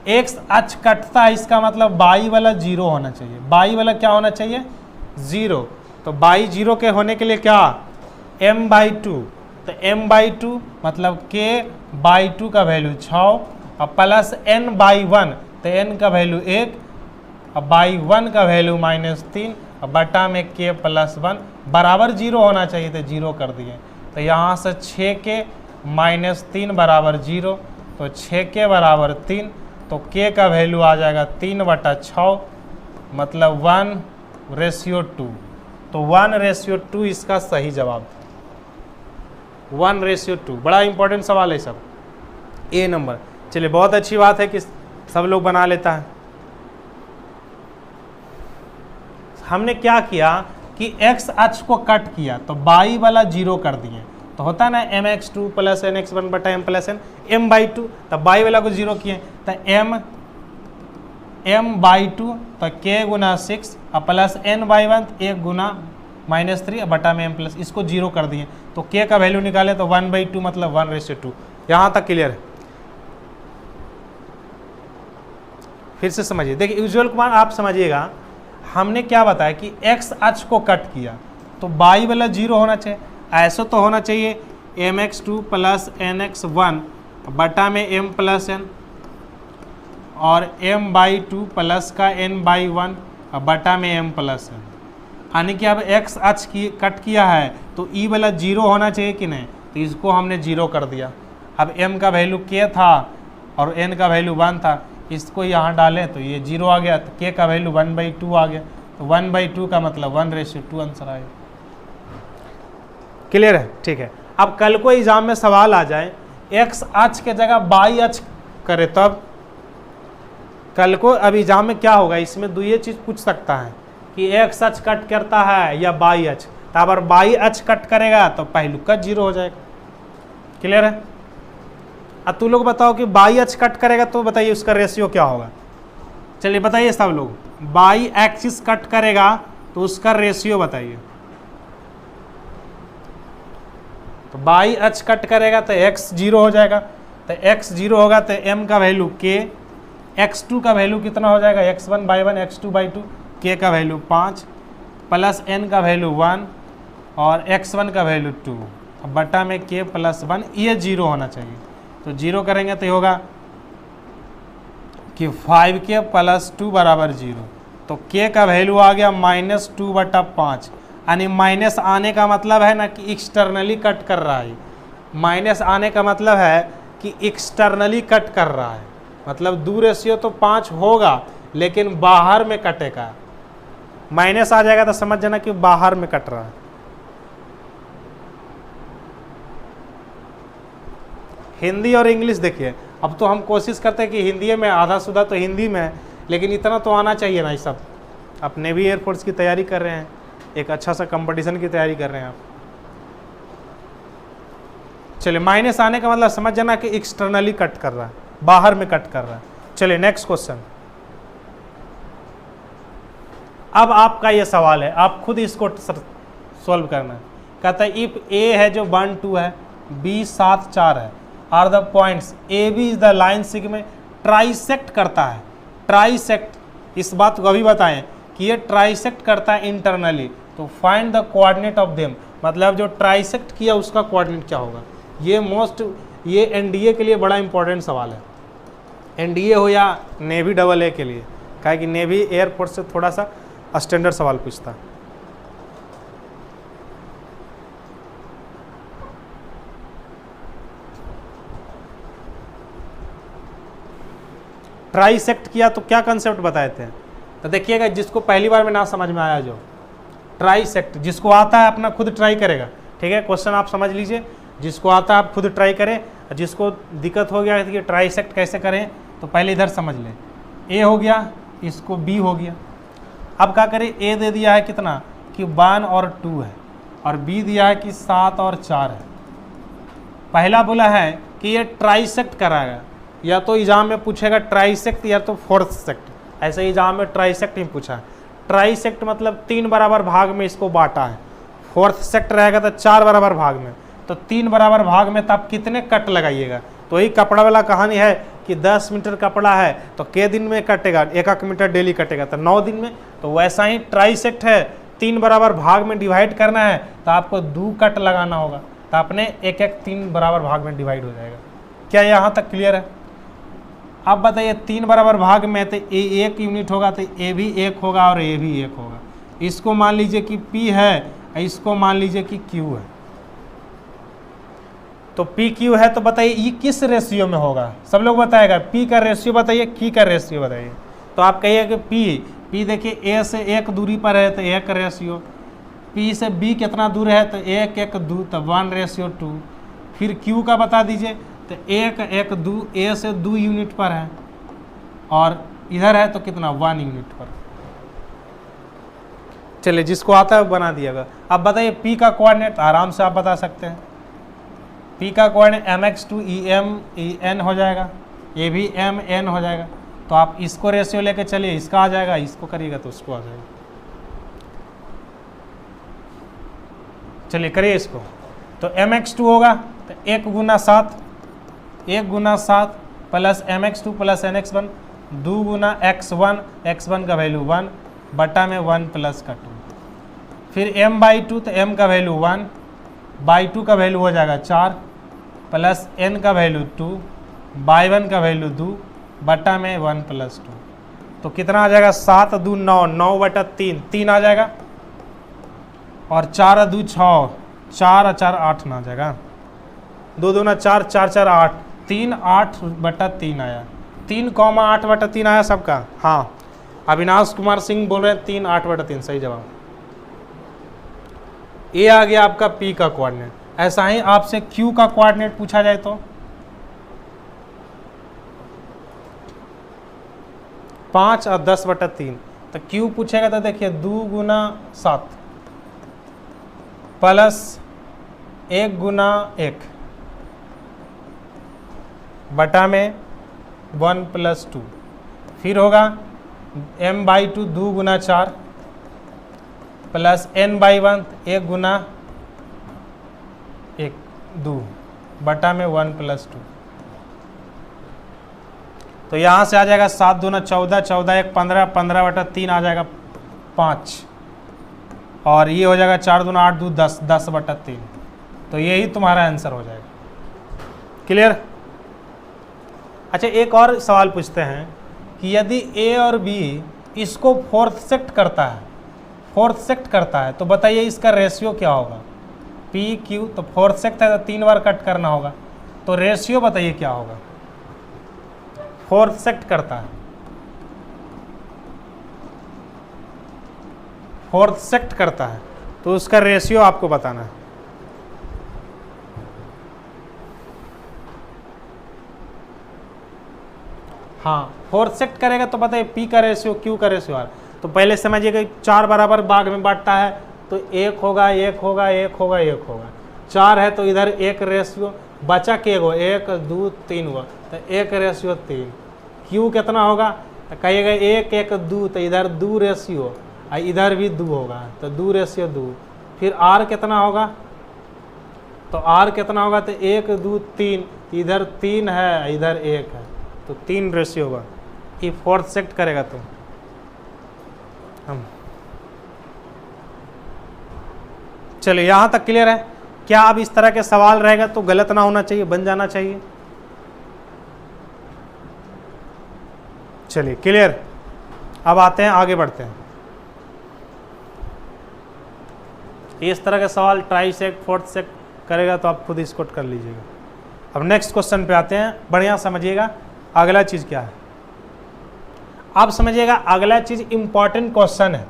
एक्स अक्ष कटता है, इसका मतलब बाई वाला 0 होना चाहिए। बाई वाला क्या होना चाहिए 0, तो बाई 0 के होने के लिए क्या m/2, तो m/2 मतलब k/2 का वैल्यू 6 और प्लस n/1, तो n का वैल्यू 1 और बाई 1 का वैल्यू -3 और बटा में k + 1 बराबर 0 होना चाहिए, तो 0 कर दिए। तो यहाँ से 6k - 3 बराबर 0, तो 6k बराबर 3, तो k का वैल्यू आ जाएगा 3/6, मतलब 1/2। तो 1/2 इसका सही जवाब था। 1/2 बड़ा इंपॉर्टेंट सवाल है सब, ए नंबर। चलिए बहुत अच्छी बात है कि सब लोग बना लेता है। हमने क्या किया कि x अक्ष को कट किया, तो बाई वाला 0 कर दिए, तो होता है ना mx2 + nx1 बटा m + n, m/2, तब बाई वाला को 0 किए, तो m/2 तो k × 6 और प्लस n/1 1 गुना -3 बटा में m +, इसको 0 कर दिए, तो k का वैल्यू निकाले तो 1/2 मतलब 1/2। यहाँ तक क्लियर है। फिर से समझिए, देखिए उज्ज्वल कुमार आप समझिएगा, हमने क्या बताया कि x अक्ष को कट किया तो बाई वाला 0 होना चाहिए, ऐसा तो होना चाहिए mx2 प्लस nx1 बटा में m प्लस n और m/2 प्लस का n/1 बटा में m प्लस n। यानी कि अब x अक्ष की कट किया है तो e वाला 0 होना चाहिए कि नहीं, तो इसको हमने 0 कर दिया। अब m का वैल्यू k था और n का वैल्यू 1 था, इसको यहाँ डालें तो ये 0 आ गया, तो k का वैल्यू 1/2 आ गया, तो 1/2 का मतलब 1:2 आंसर आएगा। क्लियर है? ठीक है। अब कल को एग्जाम में सवाल आ जाए x अक्ष के जगह y अक्ष करे, तब कल को अब एग्जाम में क्या होगा, इसमें दो ये चीज़ पूछ सकता है कि x अक्ष कट करता है या y अक्ष, तो अगर y अक्ष कट करेगा तो पहलू का 0 हो जाएगा। क्लियर है? अब तू लोग बताओ कि y अक्ष कट करेगा तो बताइए उसका रेशियो क्या होगा। चलिए बताइए सब लोग, y एक्सिस कट करेगा तो उसका रेशियो बताइए। तो y अक्ष कट करेगा तो x 0 हो जाएगा, तो x 0 होगा तो m का वैल्यू k, x2 का वैल्यू कितना हो जाएगा, x1/1 x2/2, k का वैल्यू 5 प्लस n का वैल्यू 1 और x1 का वैल्यू 2 बटा में k प्लस 1, ये 0 होना चाहिए। तो 0 करेंगे तो ये होगा कि 5k प्लस 2 बराबर 0, तो k का वैल्यू आ गया -2/5, यानी माइनस आने का मतलब है ना कि एक्सटर्नली कट कर रहा है। माइनस आने का मतलब है कि एक्सटर्नली कट कर रहा है, मतलब दो रेशियो तो 5 होगा लेकिन बाहर में कटेगा। माइनस आ जाएगा तो समझ जाना कि बाहर में कट रहा है। हिंदी और इंग्लिश देखिए, अब तो हम कोशिश करते हैं कि हिंदी में आधा सुधा तो हिंदी में, लेकिन इतना तो आना चाहिए ना। ये सब आप नेवी एयरफोर्स की तैयारी कर रहे हैं, एक अच्छा सा कंपटीशन की तैयारी कर रहे हैं आप। चलिए, माइनस आने का मतलब समझ जाना कि एक्सटर्नली कट कर रहा है, बाहर में कट कर रहा है। चलिए नेक्स्ट क्वेश्चन। अब आपका ये सवाल है, आप खुद इसको सॉल्व करना है। कहता है इफ ए है जो 1 2 है, बी 7 4 है, are the points A B is the line sigma trisect करता है। ट्राइसेक्ट, इस बात को अभी बताएं कि ये ट्राइसेक्ट करता है इंटरनली, तो find the coordinate of them, मतलब जो ट्राइसेक्ट किया उसका कोऑर्डिनेट क्या होगा। ये एनडीए के लिए बड़ा इंपॉर्टेंट सवाल है, एनडीए हो या नेवी AA के लिए, क्या कि नेवी एयरफोर्स से थोड़ा सा स्टैंडर्ड सवाल पूछता है। ट्राइसेक्ट किया तो क्या कंसेप्ट बताए थे, तो देखिएगा जिसको पहली बार में ना समझ में आया, जो ट्राइसेक्ट जिसको आता है अपना खुद ट्राई करेगा। ठीक है, क्वेश्चन आप समझ लीजिए, जिसको आता है आप खुद ट्राई करें, जिसको दिक्कत हो गया कि ट्राइसेक्ट कैसे करें तो पहले इधर समझ लें। ए हो गया, इसको बी हो गया। अब क्या करें, ए दे दिया है कितना कि 1 और 2 है, और बी दिया है कि 7 और 4 है। पहला बोला है कि ये ट्राइसेक्ट कराएगा, या तो एग्जाम में पूछेगा ट्राइसेक्ट या तो फोर्थ सेक्ट। ऐसे एग्जाम में ट्राइसेक्ट ही पूछा है। ट्राइसेक्ट मतलब 3 बराबर भाग में इसको बांटा है। फोर्थ सेक्ट रहेगा तो 4 बराबर भाग में, तो 3 बराबर भाग में तो आप कितने कट लगाइएगा। तो यही कपड़ा वाला कहानी है कि 10 मीटर कपड़ा है तो के दिन में कटेगा, 1 मीटर डेली कटेगा तो 9 दिन में। तो वैसा ही ट्राइसेक्ट है, 3 बराबर भाग में डिवाइड करना है तो आपको 2 कट लगाना होगा, तो आपने 3 बराबर भाग में डिवाइड हो जाएगा। क्या यहाँ तक क्लियर है? अब बताइए 3 बराबर भाग में तो ए 1 यूनिट होगा, तो ए भी 1 होगा और ए भी 1 होगा। इसको मान लीजिए कि P है, इसको मान लीजिए कि Q है। तो P Q है, तो बताइए ये किस रेशियो में होगा, सब लोग बताएगा। P का रेशियो बताइए, Q का रेशियो बताइए। तो आप कहिए कि P देखिए A से 1 दूरी पर है तो 1 रेशियो, P से B कितना दूर है तो 1 1 2, तो 1:2। फिर Q का बता दीजिए, तो 1 1 2, A से 2 यूनिट पर है और इधर है तो कितना 1 यूनिट पर। चलिए जिसको आता है बना दिएगा। अब बताइए P का कोऑर्डिनेट आराम से आप बता सकते हैं। P का कोऑर्डिनेट mx2 em हो जाएगा, ये भी mn हो जाएगा। तो आप इसको रेशियो लेके चलिए, इसका आ जाएगा, इसको करिएगा तो उसको आ जाएगा। चलिए करिए इसको। तो mx2 होगा तो 1 गुना 7, 1 गुना 7 प्लस mx2 प्लस nx1, 2 गुना x1, x1 का वैल्यू 1 बटा में 1 प्लस का 2। फिर m/2 तो m का वैल्यू 1 बाई 2 का वैल्यू हो जाएगा 4 प्लस n का वैल्यू 2 बाई 1 का वैल्यू 2 बटा में 1 प्लस 2, तो कितना आ जाएगा 7 2 9 9 बटा 3 3 आ जाएगा, और 4 2 6 4 4 8 ना आ जाएगा, 2 2 4 4 4 8 3 8 बटा 3 आया, 3,8 बटा 3 आया सबका। हाँ, अविनाश कुमार सिंह बोल रहे हैं 3 8 बटा 3 सही जवाब। ये आ गया आपका P का कोऑर्डिनेट। ऐसा ही आपसे Q का कोऑर्डिनेट पूछा जाए तो 5 और 10 बटा 3, तो Q पूछेगा तो देखिए 2 गुना 7 प्लस 1 गुना 1 बटा में 1 प्लस 2, फिर होगा m by 2 2 Guna 4 plus n by 1 1 गुना 1 2 बटा में 1 प्लस 2, तो यहाँ से आ जाएगा 7 दूना 14 14 1 15 15 बटा 3 आ जाएगा 5, और ये हो जाएगा 4 दूना 8 2 10 10 बटा 3, तो यही तुम्हारा आंसर हो जाएगा। क्लियर? अच्छा, एक और सवाल पूछते हैं कि यदि ए और बी इसको फोर्थ सेक्ट करता है तो बताइए इसका रेशियो क्या होगा। पी क्यू तो फोर्थ सेक्ट है तो 3 बार कट करना होगा, तो रेशियो बताइए क्या होगा। फोर्थ सेक्ट करता है, फोर्थ सेक्ट करता है तो उसका रेशियो आपको बताना है। हाँ, फोर्थ सेक्ट करेगा तो बताइए पी का रेशियो क्यू का रेशियो आर। तो पहले समझिएगा 4 बराबर भाग में बांटता है तो 1 होगा 1 होगा 1 होगा 1 होगा, 4 है तो इधर 1 रेशियो बचा के एगो 1 2 3 हुआ तो 1 रेशियो 3। क्यू कितना होगा तो कहिएगा 1 1 2 तो इधर 2 रेशियो और इधर भी 2 होगा तो 2 रेशियो 2। फिर आर कितना होगा तो आर कितना होगा तो 1 2 3, इधर 3 है इधर 1 है तो 3 रेशियो होगा। ये फोर्थ सेक्ट करेगा तो हम चलिए यहाँ तक क्लियर है क्या? अब इस तरह के सवाल रहेगा तो गलत ना होना चाहिए, बन जाना चाहिए। चलिए क्लियर, अब आते हैं आगे बढ़ते हैं। इस तरह के सवाल ट्राई सेक्ट फोर्थ सेक्ट करेगा तो आप खुद इसको कर लीजिएगा। अब नेक्स्ट क्वेश्चन पे आते हैं, बढ़िया समझिएगा अगला चीज क्या है। आप समझिएगा अगला चीज इंपॉर्टेंट क्वेश्चन है।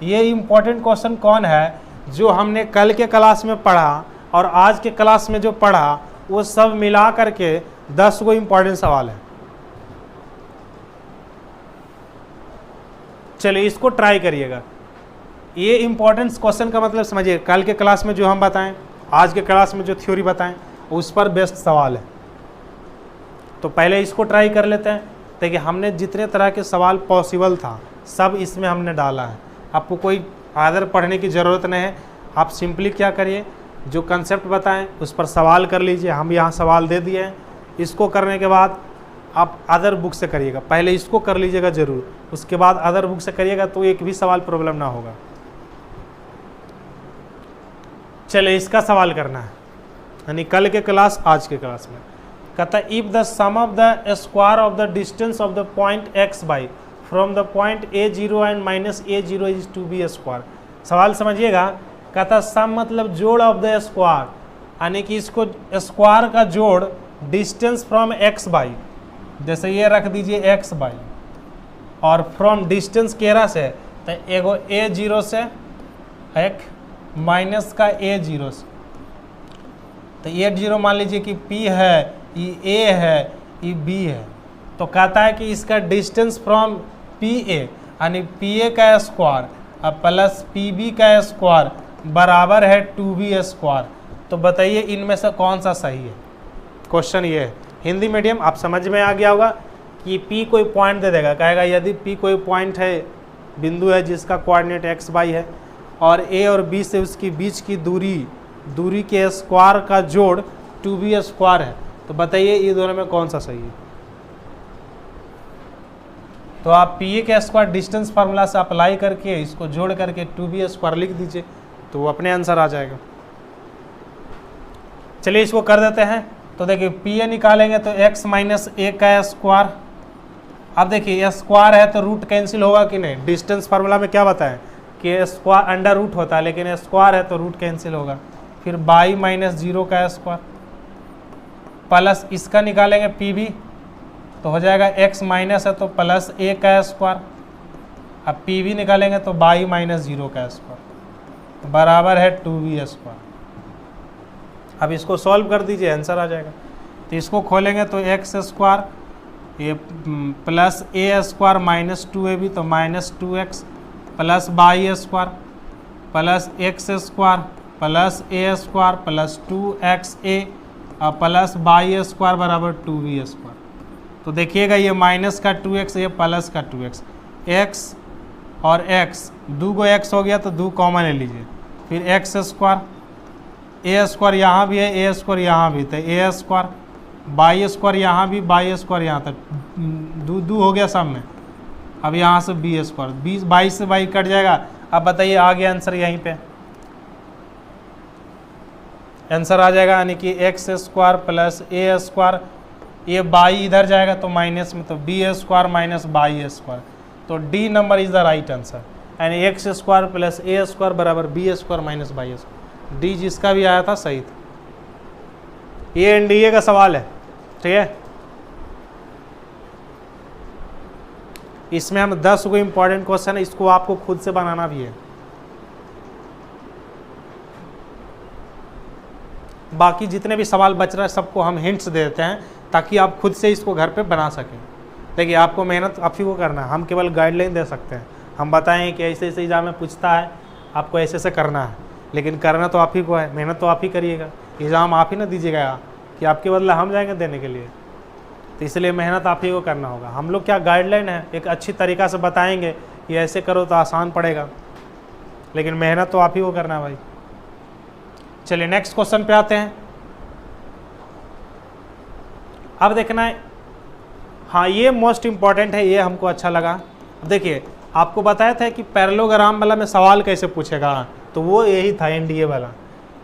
ये इंपॉर्टेंट क्वेश्चन कौन है जो हमने कल के क्लास में पढ़ा और आज के क्लास में जो पढ़ा वो सब मिला करके 10 गो इंपॉर्टेंट सवाल है। चलिए इसको ट्राई करिएगा। ये इंपॉर्टेंट क्वेश्चन का मतलब समझिए, कल के क्लास में जो हम बताएं, आज के क्लास में जो थ्योरी बताएं उस पर बेस्ट सवाल है। तो पहले इसको ट्राई कर लेते हैं। देखिए हमने जितने तरह के सवाल पॉसिबल था सब इसमें हमने डाला है। आपको कोई आदर पढ़ने की ज़रूरत नहीं है, आप सिंपली क्या करिए, जो कंसेप्ट बताएं उस पर सवाल कर लीजिए। हम यहाँ सवाल दे दिए हैं, इसको करने के बाद आप अदर बुक से करिएगा। पहले इसको कर लीजिएगा ज़रूर, उसके बाद अदर बुक से करिएगा तो एक भी सवाल प्रॉब्लम ना होगा। चलिए इसका सवाल करना है, यानी कल के क्लास आज के क्लास में। कहता है if the sum of the square of the distance of the point x y from the point a0 and minus a0 is two B square. सवाल समझिएगा, कहता सम मतलब जोड़ ऑफ द स्क्वायर, यानी कि इसको स्क्वायर का जोड़ डिस्टेंस फ्रॉम एक्स बाई, जैसे ये रख दीजिए एक्स बाई, और फ्रॉम डिस्टेंस केरा से तो एगो a0 से एक माइनस का a0 से, तो a0 मान लीजिए कि p है, ये a है, ये b है। तो कहता है कि इसका डिस्टेंस फ्रॉम pa यानी pa का स्क्वायर अब प्लस pb का स्क्वायर बराबर है 2b स्क्वायर। तो बताइए इनमें से कौन सा सही है। क्वेश्चन ये है, हिंदी मीडियम आप समझ में आ गया होगा कि p कोई पॉइंट दे देगा, कहेगा यदि p कोई पॉइंट है, बिंदु है जिसका कोऑर्डिनेट एक्स वाई है और a और b से उसकी बीच की दूरी के स्क्वायर का जोड़ 2b स्क्वायर है, तो बताइए ये दोनों में कौन सा सही है। तो आप पी के स्क्वायर डिस्टेंस फार्मूला से अप्लाई करके इसको जोड़ करके 2b स्क्वायर लिख दीजिए तो वो अपने आंसर आ जाएगा। चलिए इसको कर देते हैं। तो देखिए पी ए निकालेंगे तो x माइनस ए का स्क्वायर। अब देखिए स्क्वायर है तो रूट कैंसिल होगा कि नहीं, डिस्टेंस फार्मूला में क्या बताएं कि स्क्वायर अंडर रूट होता है, लेकिन स्क्वायर है तो रूट कैंसिल होगा। फिर बाई माइनस 0 का स्क्वायर प्लस इसका निकालेंगे पी बी तो हो जाएगा x माइनस है तो प्लस ए का स्क्वायर। अब पी बी निकालेंगे तो बाई माइनस 0 का स्क्वायर बराबर है 2b स्क्वायर। अब इसको सॉल्व कर दीजिए, आंसर आ जाएगा। तो इसको खोलेंगे तो एक्स स्क्वायर ये plus A square minus 2ab तो minus 2x plus by square plus x square plus A square plus 2xa और प्लस बाई स्क्वायर बराबर 2b स्क्वायर। तो देखिएगा ये माइनस का 2x ये प्लस का 2x, x और x दो गो x हो गया तो दो कॉमन ले लीजिए। फिर एक्स स्क्वायर ए स्क्वायर यहाँ भी है, ए स्क्वायर यहाँ भी, तो ए स्क्वायर बाई स्क्वायर यहाँ भी, बाई स्क्वायर यहाँ तक दो दो हो गया सब में। अब यहाँ से बी स्क्वायर 20 22 से बाई कट जाएगा। अब बताइए आ गया आंसर, यहीं पे आंसर आ जाएगा, यानी कि X square plus A square ये बाई इधर जाएगा तो माइनस में, तो B square minus by square. तो D number is the right answer, यानी X square plus A square बराबर B square minus by square. D जिसका भी आया था सही था। ये एनडीए का सवाल है, ठीक है। इसमें हम 10 को इंपॉर्टेंट क्वेश्चन है, इसको आपको खुद से बनाना भी है। बाकी जितने भी सवाल बच रहा है सबको हम हिंट्स दे देते हैं ताकि आप खुद से इसको घर पे बना सकें। देखिए आपको मेहनत आप ही को करना है, हम केवल गाइडलाइन दे सकते हैं। हम बताएं कि ऐसे ऐसे एग्जाम में पूछता है, आपको ऐसे ऐसे करना है, लेकिन करना तो आप ही को है, मेहनत तो आप ही करिएगा। एग्ज़ाम आप ही ना दीजिएगा कि आपके बदले हम जाएंगे देने के लिए, तो इसलिए मेहनत आप ही को करना होगा। हम लोग क्या गाइडलाइन है, एक अच्छी तरीक़ा से बताएंगे कि ऐसे करो तो आसान पड़ेगा, लेकिन मेहनत तो आप ही को करना है भाई। चलिए नेक्स्ट क्वेश्चन पे आते हैं। अब देखना है, हाँ ये मोस्ट इम्पॉर्टेंट है, ये हमको अच्छा लगा। देखिए आपको बताया था कि पैरेललोग्राम वाला में सवाल कैसे पूछेगा, तो वो यही था एनडीए वाला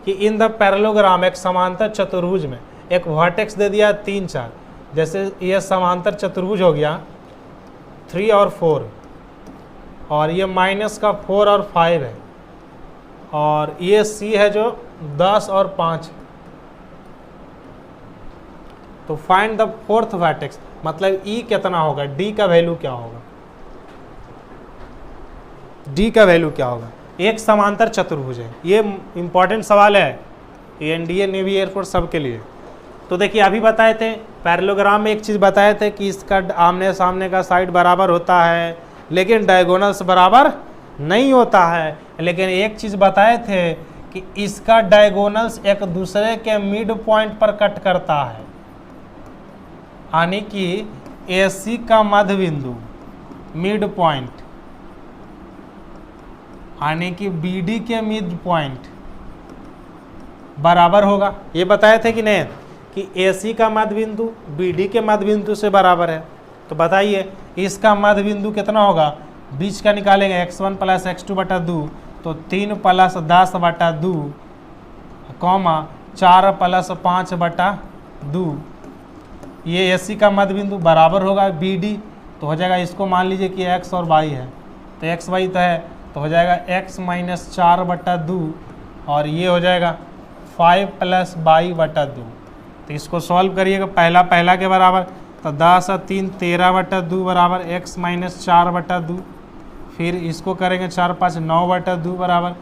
कि इन द पैरेललोग्राम एक समांतर चतुर्भुज में एक वर्टेक्स दे दिया 3 4, जैसे ये समांतर चतुर्भुज हो गया 3 और 4, और ये माइनस का 4 और 5 है, और ये सी है जो 10 और 5। तो फाइंड द फोर्थ वर्टेक्स, मतलब ई कितना होगा, डी का वैल्यू क्या होगा, डी का वैल्यू क्या होगा। एक समांतर चतुर्भुज है, ये इंपॉर्टेंट सवाल है, ये एनडीए नेवी एयरफोर्स सब के लिए। तो देखिए अभी बताए थे पैरेललोग्राम में एक चीज़ बताए थे कि इसका आमने सामने का साइड बराबर होता है, लेकिन डायगोनल्स बराबर नहीं होता है। लेकिन एक चीज़ बताए थे कि इसका डायगोनल्स एक दूसरे के मिड पॉइंट पर कट करता है, यानी कि AC का मध्य बिंदु मिड पॉइंट, यानी कि BD के मिड पॉइंट बराबर होगा। ये बताए थे कि नहीं कि AC का मध्य बिंदु BD के मध्य बिंदु से बराबर है। तो बताइए इसका मध्य बिंदु कितना होगा, बीच का निकालेंगे x1 प्लस x2 बटा 2, तो 3 प्लस 10 बटा 2 कॉमा 4 प्लस 5 बटा 2। ये AC का मध्य बिंदु बराबर होगा BD, तो हो जाएगा, इसको मान लीजिए कि x और y है, तो x y तो है, तो हो जाएगा x माइनस 4 बटा 2, और ये हो जाएगा 5 प्लस y बटा 2। तो इसको सॉल्व करिएगा, पहला के बराबर, तो 10 और 3 13 बटा 2 बराबर x माइनस 4 बटा 2। फिर इसको करेंगे 4 5 9 बटा 2 बराबर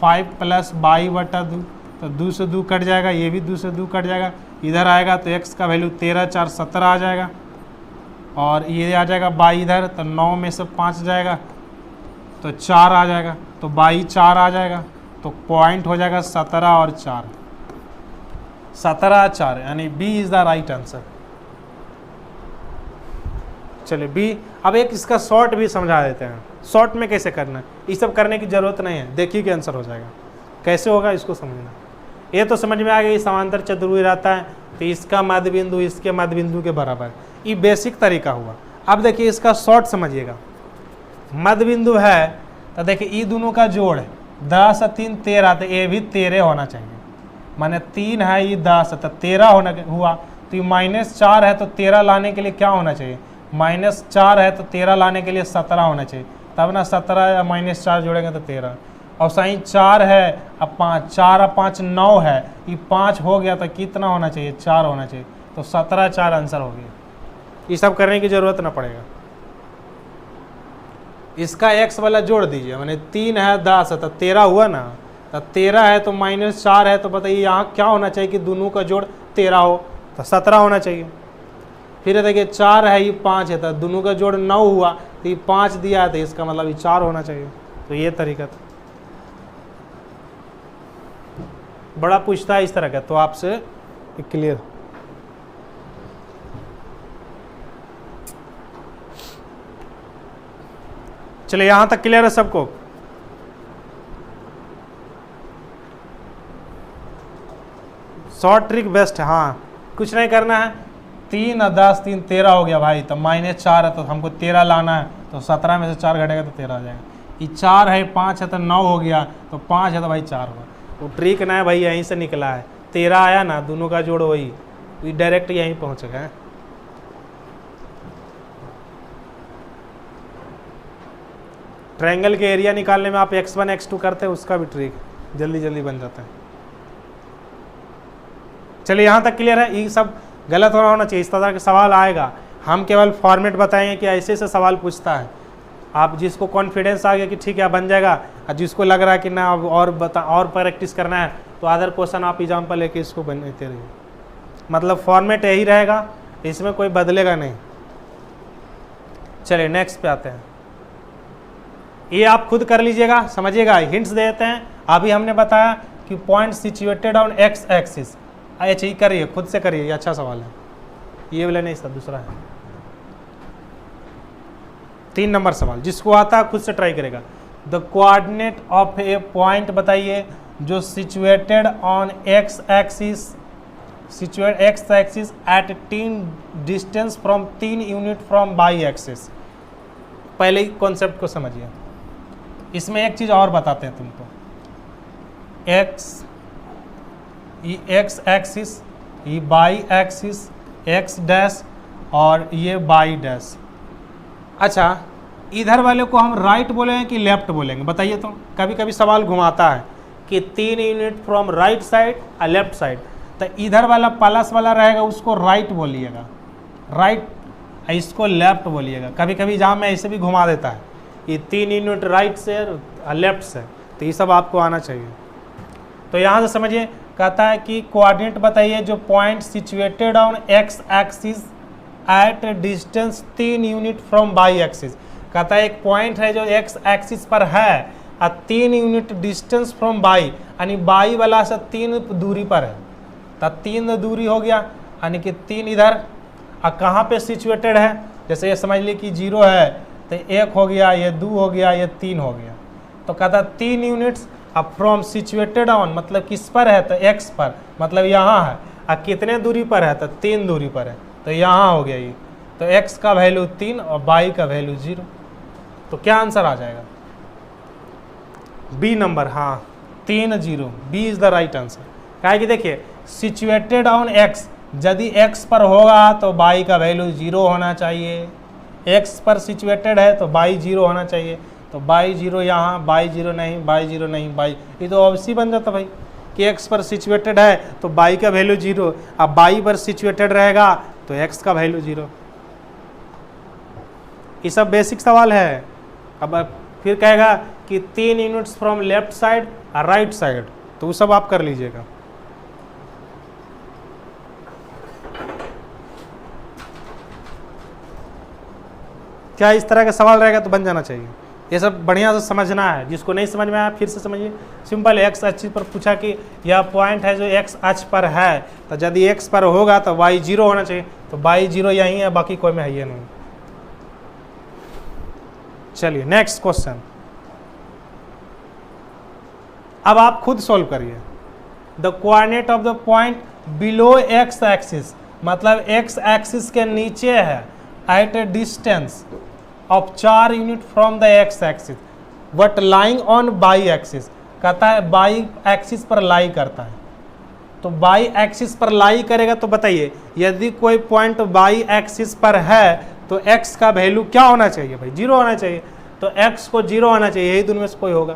5 प्लस y बटा 2, तो 2 से 2 कट जाएगा, ये भी 2 से 2 कट जाएगा, इधर आएगा तो x का वैल्यू 13 4 17 आ जाएगा, और ये आ जाएगा y इधर, तो 9 में से 5 जाएगा तो 4 आ जाएगा, तो y 4 आ जाएगा, तो पॉइंट हो जाएगा 17 और 4, 17 4, यानी B is the right answer. चलिए B। अब एक इसका शॉर्ट भी समझा देते हैं, शॉर्ट में कैसे करना है, ये सब करने की ज़रूरत नहीं है, देखिए कि आंसर हो जाएगा। कैसे होगा इसको समझना, ये तो समझ में आ गया, समांतर चतुर्भुज रहता है तो इसका मध्य बिंदु इसके मध्य बिंदु के बराबर, ये बेसिक तरीका हुआ। अब देखिए इसका शॉर्ट समझिएगा, मध्य बिंदु है तो देखिए ये दोनों का जोड़ है 10 और 3 13, तो ये भी 13 होना चाहिए, माने 3 है ये 10 है तो 13 होना हुआ। तो ये -4 है तो 13 लाने के लिए क्या होना चाहिए, -4 है तो 13 लाने के लिए 17 होना चाहिए, तब ना 17 या -4 जोड़ेंगे तो 13। और सही 4 है, अब 5, 4 और 5 9 है, ये 5 हो गया तो कितना होना चाहिए, 4 होना चाहिए, तो 17 4 आंसर हो गया। ये सब करने की जरूरत ना पड़ेगा। इसका x वाला जोड़ दीजिए, मैंने 3 है 10 है तो 13 हुआ ना, तो 13 है तो -4 है, तो बताइए यहाँ क्या होना चाहिए कि दोनों का जोड़ 13 हो, तो 17 होना चाहिए। फिर देखिए 4 है ये 5 है तो दोनों का जोड़ 9 हुआ, तो ये 5 दिया है तो इसका मतलब ये 4 होना चाहिए। तो ये तरीका था, बड़ा पूछता है इस तरह का, तो आपसे क्लियर। चलिए यहां तक क्लियर है सबको। शॉर्ट ट्रिक बेस्ट है। हाँ कुछ नहीं करना है, 3 और 10 3 13 हो गया भाई, तो -4 है तो हमको 13 लाना है, तो 17 में से 4 घटेगा तो 13 आ जाएगा। ये 4 है 5 है तो 9 हो गया, तो 5 है तो भाई 4 हुआ। वो ट्रिक ना है भाई, यहीं से निकला है, 13 आया ना, दोनों का जोड़ वही, ये डायरेक्ट यहीं पहुंचेगा है। ट्रायंगल के एरिया निकालने में आप x1 x2 करते हैं, उसका भी ट्रिक जल्दी जल्दी बन जाता है। चलिए यहाँ तक क्लियर है। ये सब गलत होना चाहिए, इस तरह के सवाल आएगा, हम केवल फॉर्मेट बताएंगे कि ऐसे ऐसे सवाल पूछता है। आप जिसको कॉन्फिडेंस आ गया कि ठीक है बन जाएगा, और जिसको लग रहा है कि ना अब और प्रैक्टिस करना है, तो अदर क्वेश्चन आप एग्जाम्पल लेके इसको बनते रहिए। मतलब फॉर्मेट यही रहेगा, इसमें कोई बदलेगा नहीं। चलिए नेक्स्ट पे आते हैं। ये आप खुद कर लीजिएगा, समझिएगा, हिंट्स देते हैं। अभी हमने बताया कि point situated on x axis, अच्छा ये करिए, खुद से करिए, ये अच्छा सवाल है। ये वाला नहीं, इसका दूसरा है, 3 नंबर सवाल, जिसको आता है खुद से ट्राई करेगा। The coordinate of A point बताइए जो situated on x axis, situate x axis at 3 distance from 3 unit from y axis. पहले ही कॉन्सेप्ट को समझिए। इसमें एक चीज और बताते हैं तुमको, x एक्सिस, ये y एक्सिस, x डैश और ये y डैश। अच्छा इधर वाले को हम राइट बोलेंगे कि लेफ्ट बोलेंगे, बताइए। तो कभी कभी सवाल घुमाता है कि 3 यूनिट फ्रॉम राइट साइड और लेफ्ट साइड, तो इधर वाला प्लस वाला रहेगा उसको राइट बोलिएगा, राइट, इसको लेफ्ट बोलिएगा। कभी कभी एग्जाम में ऐसे भी घुमा देता है, ये 3 यूनिट राइट से और लेफ्ट से, तो ये सब आपको आना चाहिए। तो यहाँ से समझिए, कहता है कि कोऑर्डिनेट बताइए जो point situated on x axis at distance 3 unit from y axis. कहता है एक पॉइंट है जो x एक्सिस पर है और 3 यूनिट डिस्टेंस फ्रॉम y, यानी y वाला से 3 दूरी पर है, तो 3 दूरी हो गया, यानी कि 3 इधर। और कहाँ पे सिचुएटेड है, जैसे ये समझ लीजिए कि 0 है तो 1 हो गया, ये 2 हो गया, ये 3 हो गया। तो कहता 3 यूनिट्स अब फ्रॉम सिचुएटेड ऑन, मतलब किस पर है, तो x पर, मतलब यहाँ है। और कितने दूरी पर है, तो 3 दूरी पर है, तो यहाँ हो गया ये। तो x का वैल्यू 3 और y का वैल्यू 0। तो क्या आंसर आ जाएगा, बी नंबर। हाँ 3 0, B is the right answer. क्या कि देखिए सिचुएटेड ऑन x, यदि x पर होगा तो y का वैल्यू 0 होना चाहिए, x पर सिचुएटेड है तो y 0 होना चाहिए, तो y 0 यहाँ, y 0 नहीं, y 0 नहीं, y, ये तो ऑब्वियसली बन जाता भाई कि x पर सिचुएटेड है तो y का वैल्यू 0, अब y पर सिचुएटेड रहेगा तो x का वैल्यू 0। ये सब बेसिक सवाल है। अब फिर कहेगा कि 3 यूनिट्स फ्रॉम लेफ्ट साइड और राइट साइड, तो वो सब आप कर लीजिएगा। क्या इस तरह का सवाल रहेगा तो बन जाना चाहिए। ये सब बढ़िया से समझना है, जिसको नहीं समझ में आया फिर से समझिए। सिंपल x अक्ष पर पूछा कि यह पॉइंट है जो x अक्ष पर है, तो यदि x पर होगा तो y 0 होना चाहिए, तो y 0 यहीं है, बाकी कोई में है ये नहीं। चलिए नेक्स्ट क्वेश्चन, अब आप खुद सॉल्व करिए। The coordinate of the point below x axis, मतलब x एक्सिस के नीचे है, at a distance of 4 unit from the x axis but lying on y axis. कहता है y एक्सिस पर लाई करता है, तो बाई एक्सिस पर लाई करेगा। तो बताइए यदि कोई पॉइंट बाई एक्सिस पर है तो x का वैल्यू क्या होना चाहिए भाई, 0 होना चाहिए। तो x को 0 होना चाहिए, यही दोनों में से कोई होगा।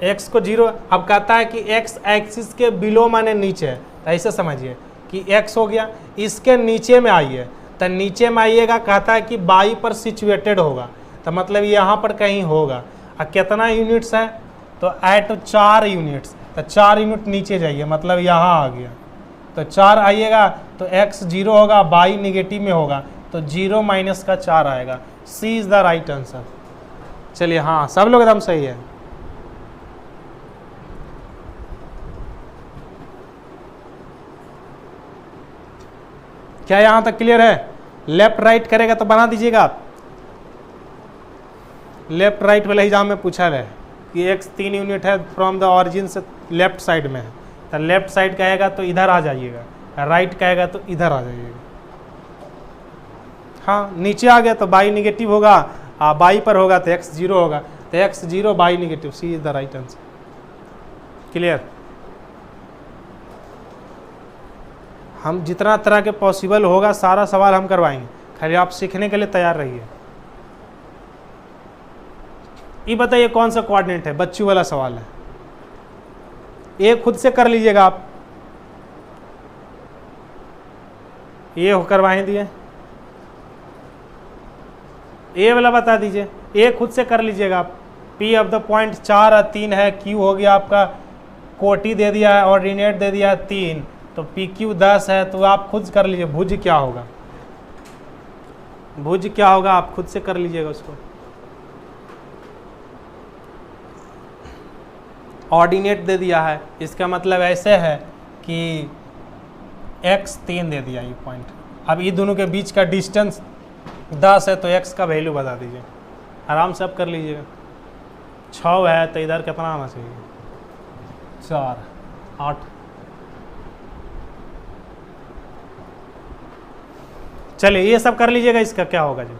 x को 0, अब कहता है कि x एक्सिस के बिलो माने नीचे है, तो ऐसे समझिए कि x हो गया, इसके नीचे में आइए, तो नीचे में आइएगा, कहता है कि बाई पर सिचुएटेड होगा, तो मतलब यहाँ पर कहीं होगा। और कितना यूनिट्स है, तो एट 4 यूनिट्स, तो 4 यूनिट नीचे जाइए, मतलब यहाँ आ गया, तो 4 आइएगा, तो x 0 होगा, बाई निगेटिव में होगा, तो 0 माइनस का 4 आएगा। सी इज द राइट आंसर। चलिए हाँ, सब लोग एकदम सही है। क्या यहां तक क्लियर है? लेफ्ट राइट करेगा तो बना दीजिएगा आप। लेफ्ट राइट वाले एग्जाम में पूछा है कि x 3 यूनिट है फ्रॉम द ऑरिजिन से लेफ्ट साइड में है, तो लेफ्ट साइड कहेगा तो इधर आ जाइएगा, राइट कहेगा तो इधर आ जाइएगा। हाँ, नीचे आ गया तो बाई निगेटिव होगा, बाई पर होगा तो x 0 होगा, तो x 0 y negative, C is the right answer. Clear? हम जितना तरह के पॉसिबल होगा सारा सवाल हम करवाएंगे, खाली आप सीखने के लिए तैयार रहिए। ये बताइए कौन सा कोऑर्डिनेट है, बच्चों वाला सवाल है, ये खुद से कर लीजिएगा आप। ये करवाएं दिए, ये वाला बता दीजिए, ये खुद से कर लीजिएगा आप। पी ऑफ द पॉइंट 4 और 3 है, क्यू हो गया आपका, कोटी दे दिया है, ऑर्डिनेट दे दिया है 3, तो पी क्यू 10 है, तो आप खुद कर लीजिए भुज क्या होगा, भुज क्या होगा आप खुद से कर लीजिएगा उसको। ऑर्डिनेट दे दिया है, इसका मतलब ऐसे है कि x 3 दे दिया ये पॉइंट। अब ये दोनों के बीच का डिस्टेंस 10 है, तो x का वैल्यू बता दीजिए, आराम से आप कर लीजिएगा। 6 है तो इधर कितना आना चाहिए, 4 8। चलिए ये सब कर लीजिएगा, इसका क्या होगा जी।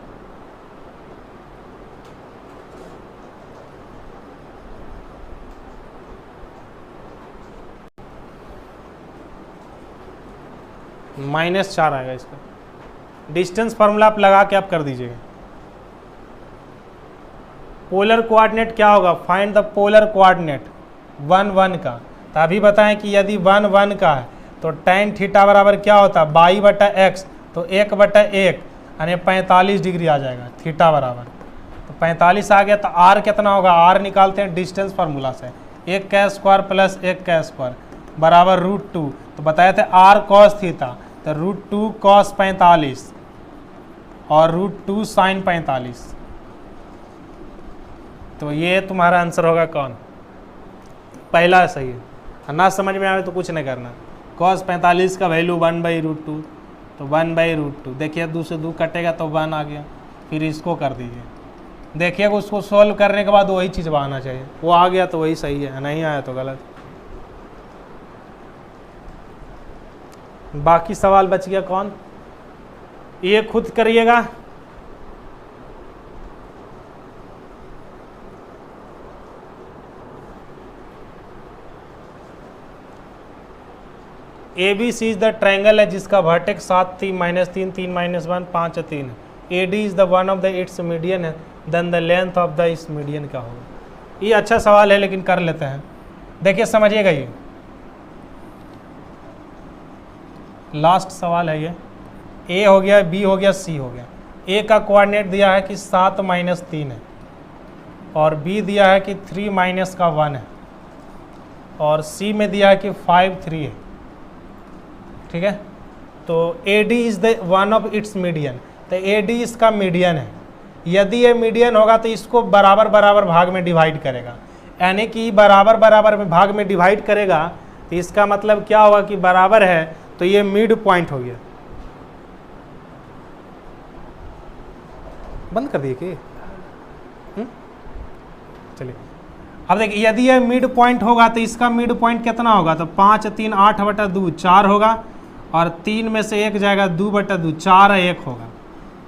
-4 आएगा इसका। डिस्टेंस फार्मूला आप लगा के आप कर दीजिएगा। पोलर कोऑर्डिनेट क्या होगा, फाइंड द पोलर कोऑर्डिनेट 1 1 का। तो अभी बताएं कि यदि 1 1 का है तो tan थीटा बराबर क्या होता है, बाई बटा एक्स, तो 1/1 यानी 45 डिग्री आ जाएगा थीटा बराबर। तो 45 आ गया, तो r कितना होगा, r निकालते हैं डिस्टेंस फार्मूला से, 1 का स्क्वायर प्लस 1 का स्क्वायर बराबर √2। तो बताए थे r cos थीटा, तो √2 cos 45 और √2 sin 45। तो ये तुम्हारा आंसर होगा कौन, पहला सही है। ना समझ में आए तो कुछ नहीं करना। cos 45 का वैल्यू 1/√2, तो 1/√2। देखिए 2 से 2 कटेगा तो 1 आ गया, फिर इसको कर दीजिए। देखिए उसको सॉल्व करने के बाद वही चीज़ आना चाहिए, वो आ गया तो वही सही है, नहीं आया तो गलत। बाकी सवाल बच गया कौन, ये खुद करिएगा। ABC इज द ट्रायंगल है जिसका वर्टेक्स 7 3 -3 3 -1 5 3 है। AD is the one of the its median है, then the length of the इस मीडियन क्या होगा। ये अच्छा सवाल है लेकिन कर लेते हैं। देखिए समझिएगा, ये लास्ट सवाल है। ये A हो गया, B हो गया, C हो गया। A का कोऑर्डिनेट दिया है कि 7 -3 है, और B दिया है कि 3 -1 है, और C में दिया है कि 5 3 है। ठीक है, तो AD is the one of its median, तो AD इसका मीडियन है। यदि ये मीडियन होगा तो इसको बराबर बराबर भाग में डिवाइड करेगा, यानी कि बराबर बराबर में भाग में डिवाइड करेगा, तो इसका मतलब क्या होगा कि बराबर है, तो ये मिड पॉइंट हो गया। बंद कर दिए कि चलिए अब देखिए, यदि ये मिड पॉइंट होगा तो इसका मिड पॉइंट कितना होगा, तो 5 3 8/2 4 होगा, और 3 में से 1 जाएगा 2/2 4 1 होगा।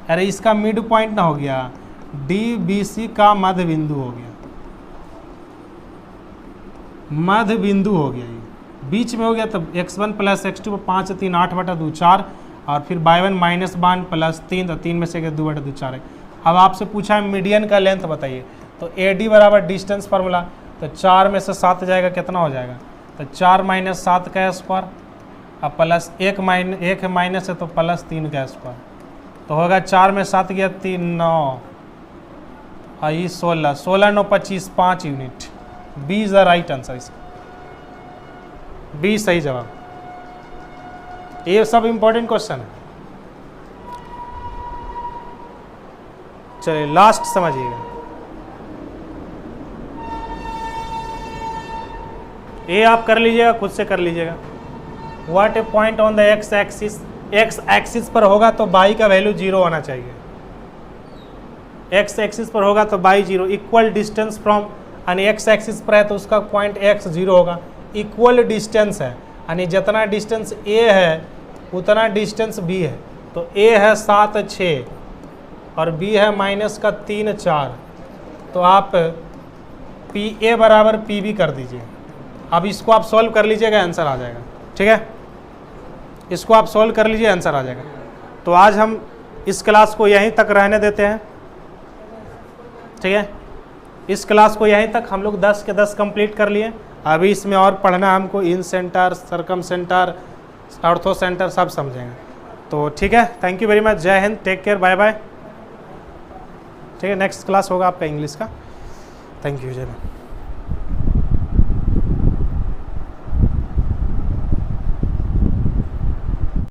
अरे इसका मिड पॉइंट ना हो गया, DBC का मध्य बिंदु हो गया। मध्य बिंदु हो गया, ये बीच में हो गया। तब x1 प्लस x2 पर 5 3 8/2 4 और फिर y1 माइनस 1 प्लस 3 तो 3 में से 2/2 4 है। अब आपसे पूछा है मीडियन का लेंथ बताइए, तो AD बराबर डिस्टेंस फार्मूला, तो 4 में से 7 जाएगा, कितना हो जाएगा, तो 4 माइनस 7 का स्क्वायर, अब प्लस 1 माइनस है तो प्लस 3 का स्क्वायर, तो होगा 4 में 7 गया 3 9 और ये 16 16 9 25 5 unit. B is the right answer, इसका बी सही जवाब। ये सब इंपॉर्टेंट क्वेश्चन है। चलिए लास्ट समझिएगा, ये आप कर लीजिएगा, खुद से कर लीजिएगा। What A point on the x axis, x axis पर होगा तो बाई का वैल्यू 0 होना चाहिए। एक्स एक्सिस पर होगा तो बाई 0, इक्वल डिस्टेंस फ्रॉम, यानी एक्स एक्सिस पर है तो उसका पॉइंट x 0 होगा। इक्वल डिस्टेंस है, यानी जितना डिस्टेंस a है उतना डिस्टेंस b है, तो a है 7 6 और b है -3 4, तो आप PA बराबर PB कर दीजिए। अब इसको आप सॉल्व कर लीजिएगा, आंसर आ जाएगा। ठीक है, इसको आप सॉल्व कर लीजिए, आंसर आ जाएगा। तो आज हम इस क्लास को यहीं तक रहने देते हैं। ठीक है, इस क्लास को यहीं तक हम लोग 10 के 10 कंप्लीट कर लिए। अभी इसमें और पढ़ना हमको, इन सेंटर, सरकम सेंटर, ऑर्थो सेंटर सब समझेंगे। तो ठीक है, thank you very much, Jai Hind, take care, bye bye. ठीक है, नेक्स्ट क्लास होगा आपका इंग्लिश का। थैंक यू, जय हिंद।